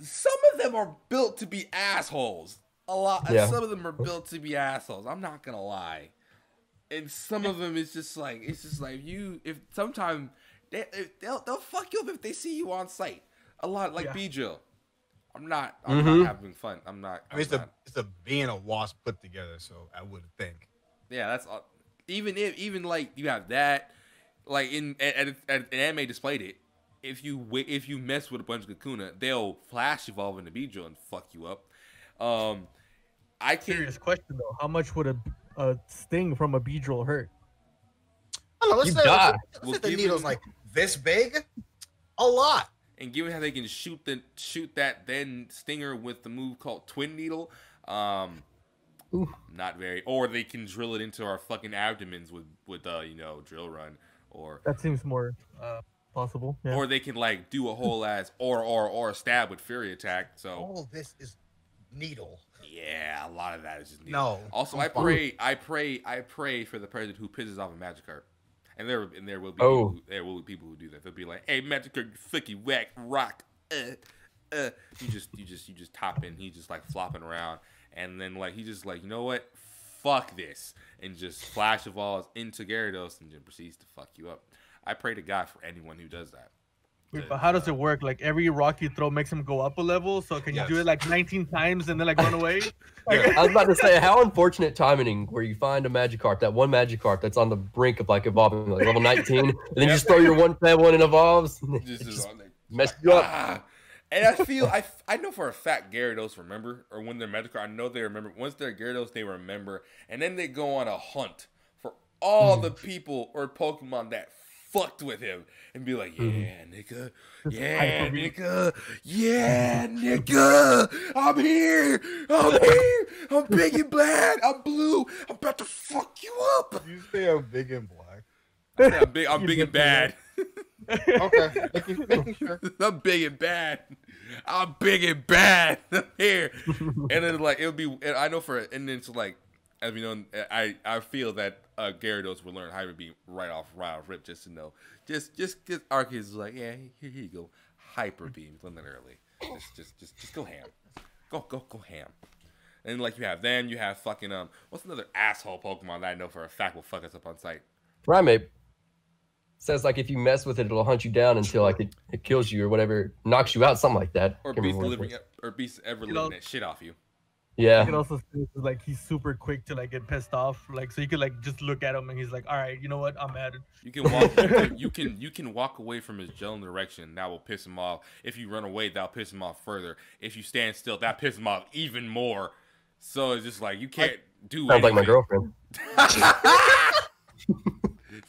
Some of them are built to be assholes. A lot. Yeah. Some of them are built to be assholes. I'm not gonna lie. And some of them is just like if sometimes they'll fuck you up if they see you on site. A lot like B-Drill. I'm not having fun. I mean, it's a being a wasp put together. So I would think. Yeah, that's even like you have that, like at an anime displayed it. If you mess with a bunch of Kakuna, they'll flash evolve into B-Drill and fuck you up. Serious question though, how much would a sting from a B-Drill hurt? I don't know, let's say the needle's like this big, a lot. And given how they can shoot that then stinger with the move called Twin Needle, not very. Or they can drill it into our fucking abdomens with drill run, or that seems more possible. Yeah. Or they can like do a whole ass or stab with Fury Attack. So all of this is needle. Yeah, a lot of that is just needle. No. Also, I pray for the person who pisses off a Magikarp. And there will be people who do that. They'll be like, "Hey, Magikarp, you fucking whack rock." You just top in. He's just like flopping around, and then like he just like, you know what? Fuck this, and just flash evolves into Gyarados and then proceeds to fuck you up. I pray to God for anyone who does that. Wait, but how does it work? Like every rock you throw makes him go up a level. So can you do it like 19 times and then like run away? I was about to say, how unfortunate timing where you find a Magikarp, that one Magikarp that's on the brink of like evolving like level 19, and then you just throw your one and it evolves. Just mess you up. And I know for a fact Gyarados remember, or when they're Magikarp, I know they remember. Once they're Gyarados, they remember, and then they go on a hunt for all the people or Pokemon that fucked with him and be like, yeah, nigga, I'm here, I'm big and bad, I'm blue, I'm about to fuck you up. You say I'm big and black. I'm big and bad. Okay, making sure. I'm big and bad. I'm big and bad here. And then like it'll be. And I know for and then so like as we know, I feel that Gyarados will learn Hyper Beam right off rip just to know. Just get Arceus is like here you go Hyper Beam. Learn that early. Just go ham. Go ham. And like you have fucking what's another asshole Pokemon that I know for a fact will fuck us up on sight? Primate. Says like if you mess with it, it'll hunt you down until like it kills you or whatever, knocks you out, something like that. Or Beast ever living that shit off you. Yeah. You can also say like he's super quick to like get pissed off. Like so you could like just look at him and he's like, all right, you know what? I'm mad. You can walk. you can walk away from his general direction. That will piss him off. If you run away, that'll piss him off further. If you stand still, that pisses him off even more. So it's just like you can't do. Sounds like my girlfriend.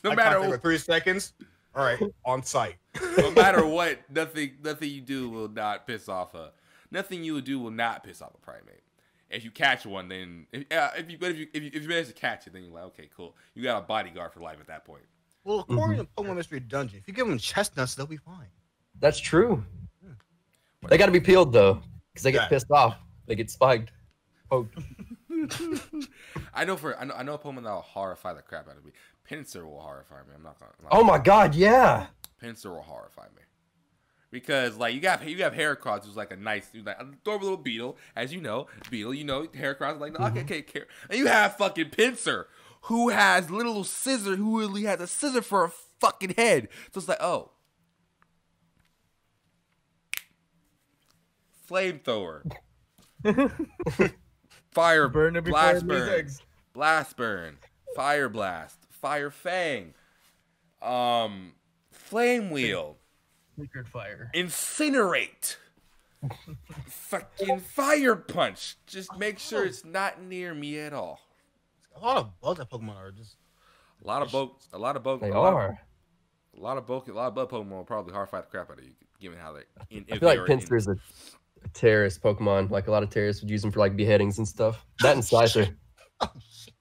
No matter what, 3 seconds. All right, on site. No matter what, nothing you do will not piss off her. Nothing you will do will not piss off a primate. If you catch one, then if you manage to catch it, then you're like, okay, cool. You got a bodyguard for life at that point. Well, according to Pokemon Mystery Dungeon, if you give them chestnuts, they'll be fine. That's true. They got to be peeled though, because they get pissed off. They get spiked. Poked. I know a Pokemon that will horrify the crap out of me. Pinsir will horrify me. I'm not oh my god, yeah. Pinsir will horrify me. Because like you have Heracross, who's like a nice, like adorable little beetle, as you know, Heracross is like okay, and you have fucking Pinsir, who has little scissor, who really has a scissor for a fucking head. So it's like, oh, flamethrower, fire, blast burn, fire blast, fire fang, flame wheel. Sacred fire. Incinerate. Fucking fire punch. Just make sure it's not near me at all. A lot of bugs that Pokemon are just. A lot of bug Pokemon will probably horrify the crap out of you, given how they. I feel like Pinsir is a terrorist Pokemon. Like a lot of terrorists would use them for like beheadings and stuff. That and Scyther. Oh shit.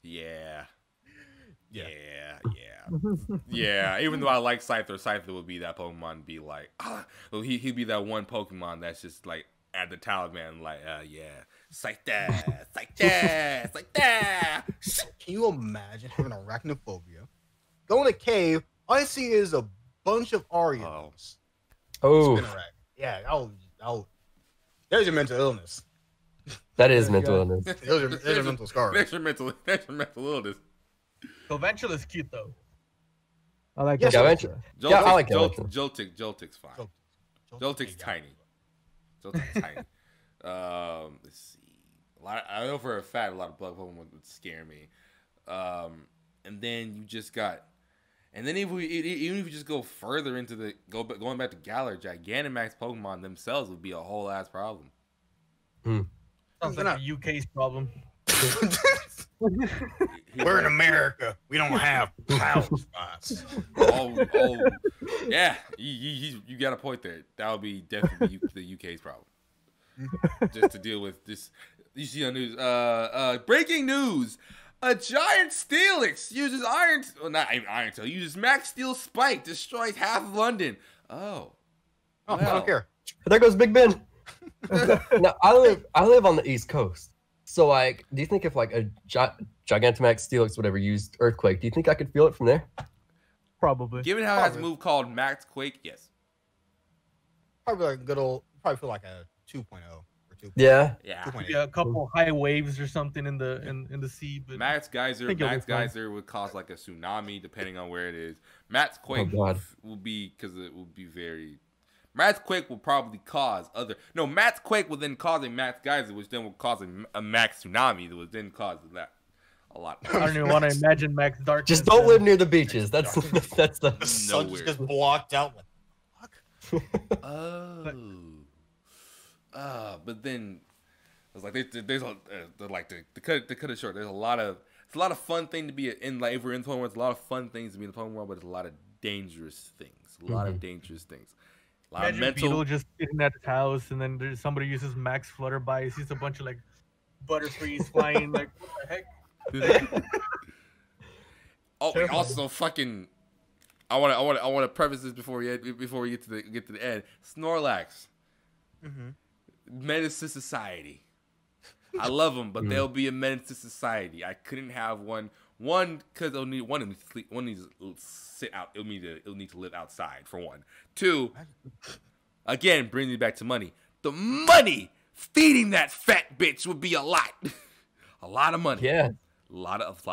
Yeah. Yeah, even though I like Scyther would be that Pokemon be like, well, he'd be that one Pokemon that's just like at the Taliban, like, Scyther. Can you imagine having arachnophobia? Go in a cave, all I see is a bunch of Arians. Oh. Yeah, there's your mental illness. That is mental illness. There's your mental scar. There's your mental illness. Galvantula is cute though. I like Galvantula. Yeah, I like Galvantula. Joltik's fine. Joltik's tiny. Let's see. I know for a fact a lot of bug Pokemon would scare me. And then you just got, and then even if you just go further into going back to Galar, Gigantamax Pokemon themselves would be a whole ass problem. Sounds like a UK's problem. We're in America. We don't have power spots. Yeah. You got a point there. That would be definitely the UK's problem. Just to deal with this. You see on news. Breaking news. A giant Steelix uses uses Max Steel Spike, destroys half of London. Oh, I don't care. There goes Big Ben. Now I live on the East Coast. So, like, do you think if, like, a Gigantamax Steelix, whatever, used Earthquake, do you think I could feel it from there? Probably. Given how it has a move called Max Quake, yes. Probably like probably feel like a 2.0 or 2. Yeah. Yeah, a couple high waves or something in the sea. But Max Geyser would cause, like, a tsunami, depending on where it is. Max Quake will be, because it will be very... Max Quake will probably cause Max Quake will then cause a Max Geyser, which then will cause a Max Tsunami, that will then cause that a lot. I don't even want to imagine Max Darkness. Just don't live near the beaches. That's the sun just blocked out. Like, fuck. But then it's like there's to cut it short. There's a lot of fun thing to be in. Like if we're in the Pokemon world, it's a lot of fun things to be in the Pokemon world, but there's a lot of dangerous things. Imagine Beetle just sitting at his house, and then somebody uses Max Flutterby. He sees a bunch of like Butterfrees flying. Like, what the heck? Also, fucking I want to preface this before we get to the end. Snorlax, menace to society. I love them, but they'll be a menace to society. I couldn't have one. One, because one needs to sleep. One needs to sit out. It'll need to live outside for one. Two, again, bringing it back to money. The money feeding that fat bitch would be a lot. A lot of money. Yeah. A lot of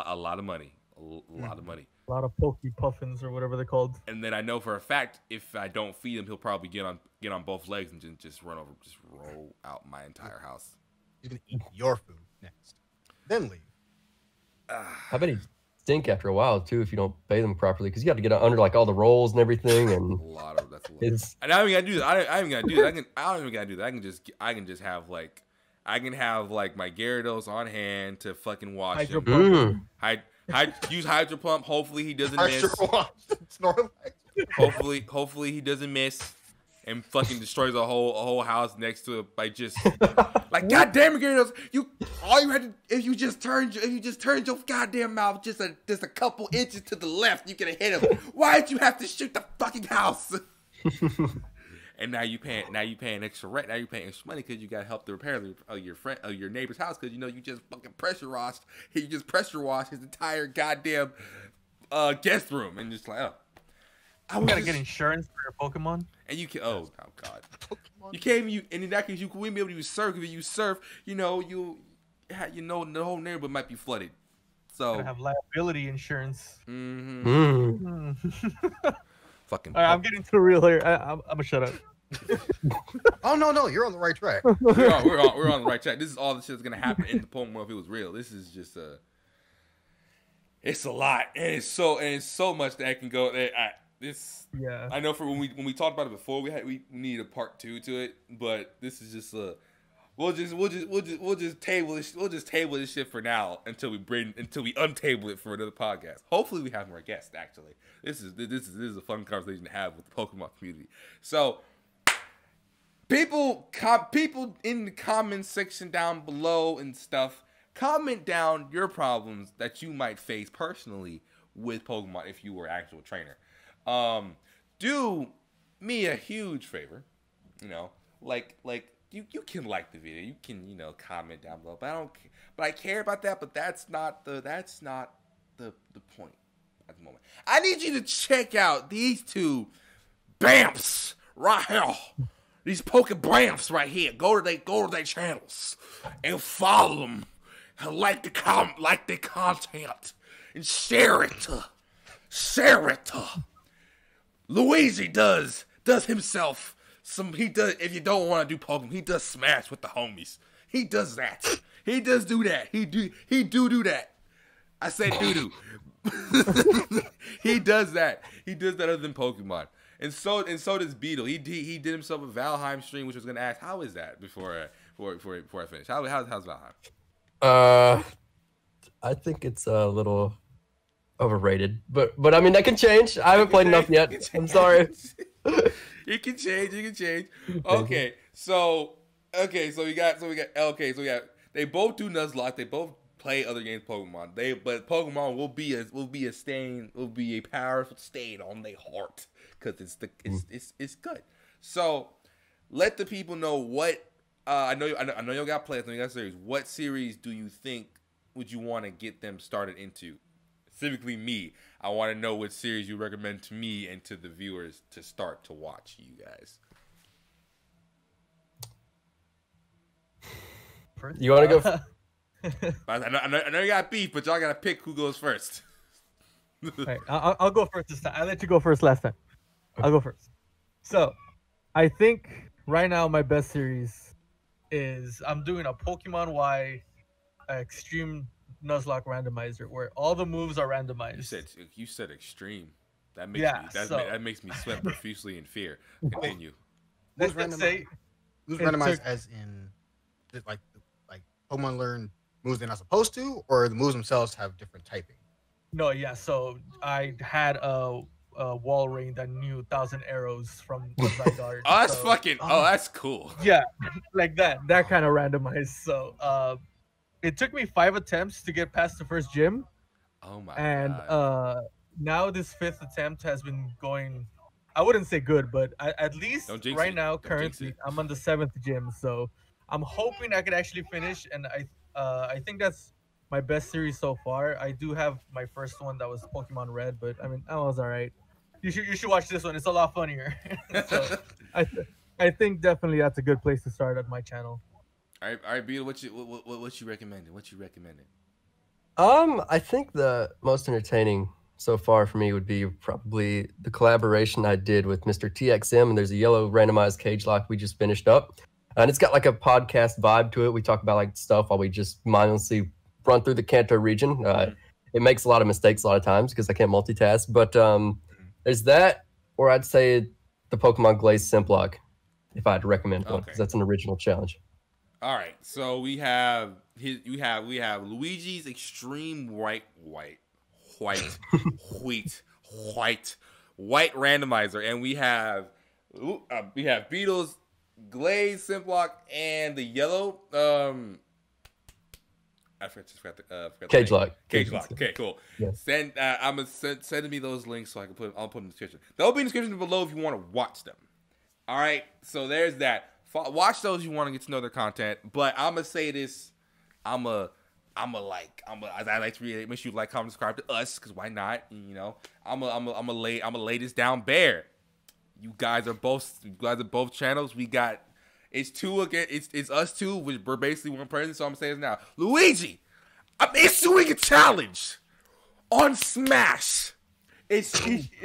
money. A lot of money. A lot of pokey puffins or whatever they're called. And then I know for a fact, if I don't feed him, he'll probably get on both legs and just roll out my entire house. He's gonna eat your food next, then leave. I bet he'd stink after a while too if you don't bathe them properly, because you got to get under like all the rolls and everything. And That's a lot. And I don't even gotta do that. I don't even gotta do that. I can just have like my Gyarados on hand to fucking wash him. Use Hydro Pump. Hopefully he doesn't miss. Hopefully he doesn't miss and fucking destroys a whole house next to it by just like goddamn it, Gyarados. All you had to if you just turned your goddamn mouth just a couple inches to the left, you could have hit him. Why did you have to shoot the fucking house? And now you paying extra rent. Now you paying extra money because you got to help the repair of your neighbor's house because you just fucking pressure washed his entire goddamn guest room and just like you gotta get insurance for your Pokemon. And you can god, Pokemon. You can't even and in that case you wouldn't be able to use surf because if you surf, the whole neighborhood might be flooded. So have liability insurance. Fucking. All right, I'm getting too real here. I'm gonna shut up. Oh no, you're on the right track. We're on the right track. This is all the shit that's gonna happen in the Pokemon if it was real. This is just it's a lot, and it's so much that I can go. I know for when we talked about it before, we need a part 2 to it, but this is just we'll just table this shit for now until we untable it for another podcast. Hopefully we have more guests. Actually, this is a fun conversation to have with the Pokemon community. So, people in the comment section down below and stuff, comment down your problems that you might face personally with Pokemon if you were an actual trainer. Do me a huge favor, like. You can like the video, you can comment down below, but I care about that. But that's not the point at the moment. I need you to check out these two bamps right here, these Pokebamps right here. Go to their channels and follow them, and like the content, and share it. Luigi does himself. If you don't want to do Pokemon, he does Smash with the homies. He does that. He does do that. He do that. I said doo-doo. He does that. He does that other than Pokemon. And so does Beetle. He did himself a Valheim stream, which I was gonna ask, how is that before I finish? How's Valheim? I think it's a little overrated, but I mean that can change. I haven't played enough yet. I'm sorry. It can change. Okay, so we got they both do Nuzlocke. They both play other games Pokemon. But Pokemon will be a powerful stain on their heart because it's good. So let the people know what I know you got plans. I know you got series. What series do you think would you want to get them started into? Specifically me, I want to know what series you recommend to me and to the viewers to start to watch, you guys. You want to go? I know you got beef, but y'all got to pick who goes first. Right, I'll go first this time. I let you go first last time. I'll go first. So, I think right now my best series is I'm doing a Pokemon Y Extreme Nuzlocke randomizer where all the moves are randomized. You said extreme. That makes me sweat profusely in fear. Continue. Who's randomized as in like Pokemon learn moves they're not supposed to, or the moves themselves have different typing? No, yeah. So I had a wall ring that knew 1,000 arrows from Zygarde. That's cool. Yeah, like that kind of randomized. So it took me 5 attempts to get past the first gym. Oh my god. And now this 5th attempt has been going. I wouldn't say good, but at least Don't jinx right it. now, Don't jinx currently, it. I'm on the 7th gym, so I'm hoping I could actually finish. And I think that's my best series so far. I do have my first one that was Pokemon Red, but I mean that was all right. You should watch this one. It's a lot funnier. So I think definitely that's a good place to start at my channel. All right, Beetle. What you recommending? What you recommending? I think the most entertaining so far for me would be probably the collaboration I did with Mr. TXM, and there's a yellow randomized cage lock we just finished up. And it's got like a podcast vibe to it. We talk about like stuff while we just mindlessly run through the Kanto region. It makes a lot of mistakes a lot of times because I can't multitask. But there's that, or I'd say the Pokemon Glaze Simplock, if I had to recommend one, because that's an original challenge. All right, so we have Luigi's Extreme White Randomizer, and we have Beetle's Glaze Simplock and the yellow I forgot the Cage Lock. Cage Lock. Okay, cool. Yes. Send me those links so I can I'll put them in the description. They'll be in the description below if you want to watch them. All right, so there's that. Watch those if you want to get to know their content. But I'm gonna say this. I like to read. Make sure you like, comment, subscribe to us, because why not? You know, I'm gonna lay this down bare. You guys are both channels. We got it's two again. It's us two. We're basically one person. So I'm saying this now. Luigi, I'm issuing a challenge on Smash. It's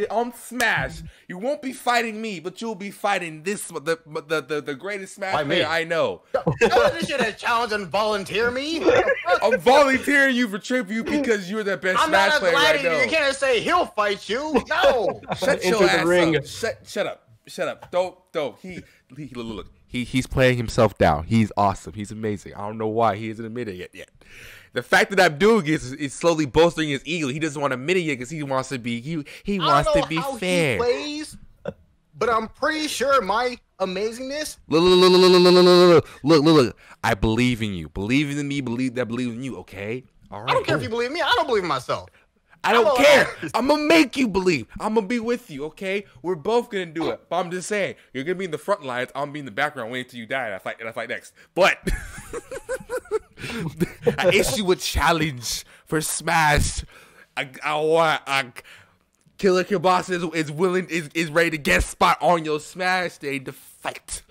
on Smash. You won't be fighting me, but you'll be fighting the greatest Smash player I know. This shit a challenge and volunteer me. I'm volunteering you for tribute because you're the best Smash player I know. You can't say he'll fight you. No. Shut your ass up. Shut up. Don't. Look. He's playing himself down. He's awesome. He's amazing. I don't know why he isn't admitted it yet. The fact that I'm doing is slowly bolstering his ego. He doesn't want to admit it yet because he wants to be he wants to be fair. He plays, but I'm pretty sure my amazingness. Look. I believe in you. Believe in me. Believe in you. Okay. All right. I don't care if you believe in me. I don't believe in myself. I don't care. I'm gonna make you believe. I'm gonna be with you, okay? We're both gonna do it. But I'm just saying, you're gonna be in the front lines. I'm gonna be in the background waiting till you die and I fight next. But I issue a challenge for Smash. Killer Kielbasa is ready to guest spot on your Smash stage to fight.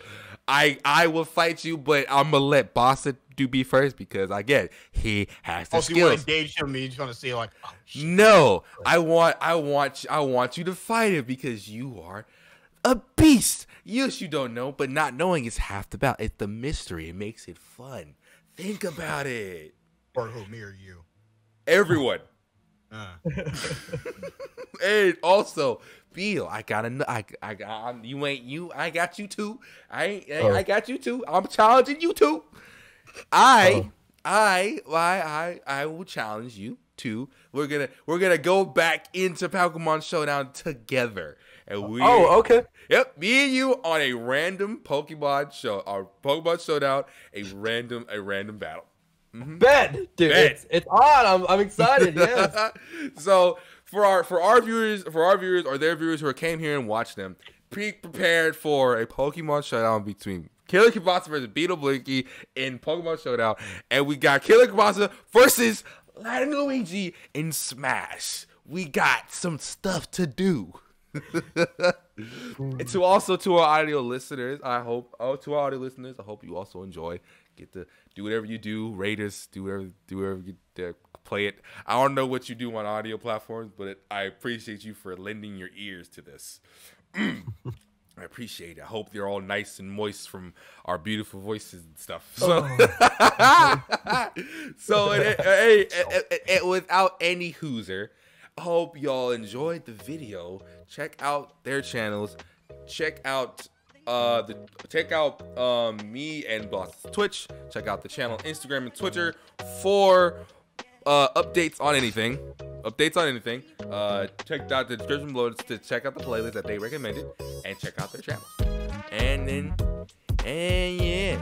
I will fight you, but I'm gonna let Bossa be first because again he has the skills. You want to engage him? You just want to see like, oh, shit. No, I want you to fight him because you are a beast. Yes, you don't know, but not knowing is half the battle. It's the mystery. It makes it fun. Think about it. Or who, me or you? Everyone. And also, Beal, I got you too. I got you too. I'm challenging you too. I will challenge you too. We're gonna go back into Pokemon Showdown together. And okay. Yep, me and you on a random Pokemon show, our Pokemon Showdown, a random battle. Mm-hmm. Bet, dude, it's on. I'm excited. Yes. So for our viewers or their viewers who came here and watched them, be prepared for a Pokemon Showdown between Killer Kielbasa versus Beetle Blinky in Pokemon Showdown, and we got Killer Kielbasa versus Latin Luigi in Smash. We got some stuff to do. And to our audio listeners, I hope you also enjoy. Get to do whatever you do, rate us, do whatever you play it. I don't know what you do on audio platforms, but I appreciate you for lending your ears to this. I appreciate it. I hope they're all nice and moist from our beautiful voices and stuff. So, without any hooser, I hope y'all enjoyed the video. Check out their channels. Check out me and Boss's Twitch. Check out the channel Instagram and Twitter for updates on anything. Check out the description below to check out the playlist that they recommended and check out their channels. And yeah,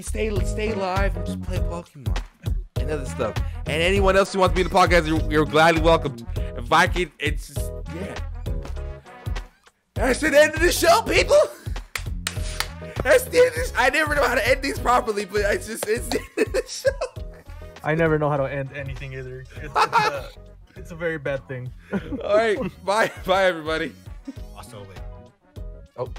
stay live and just play Pokemon and other stuff. And anyone else who wants to be in the podcast, you're gladly welcomed. Viking. It's just, yeah. That's the end of the show, people. That's the end of this. I never know how to end these properly, but it's the end of the show. I never know how to end anything either. It's a very bad thing. All right. Bye, everybody. Hasta luego. Oh.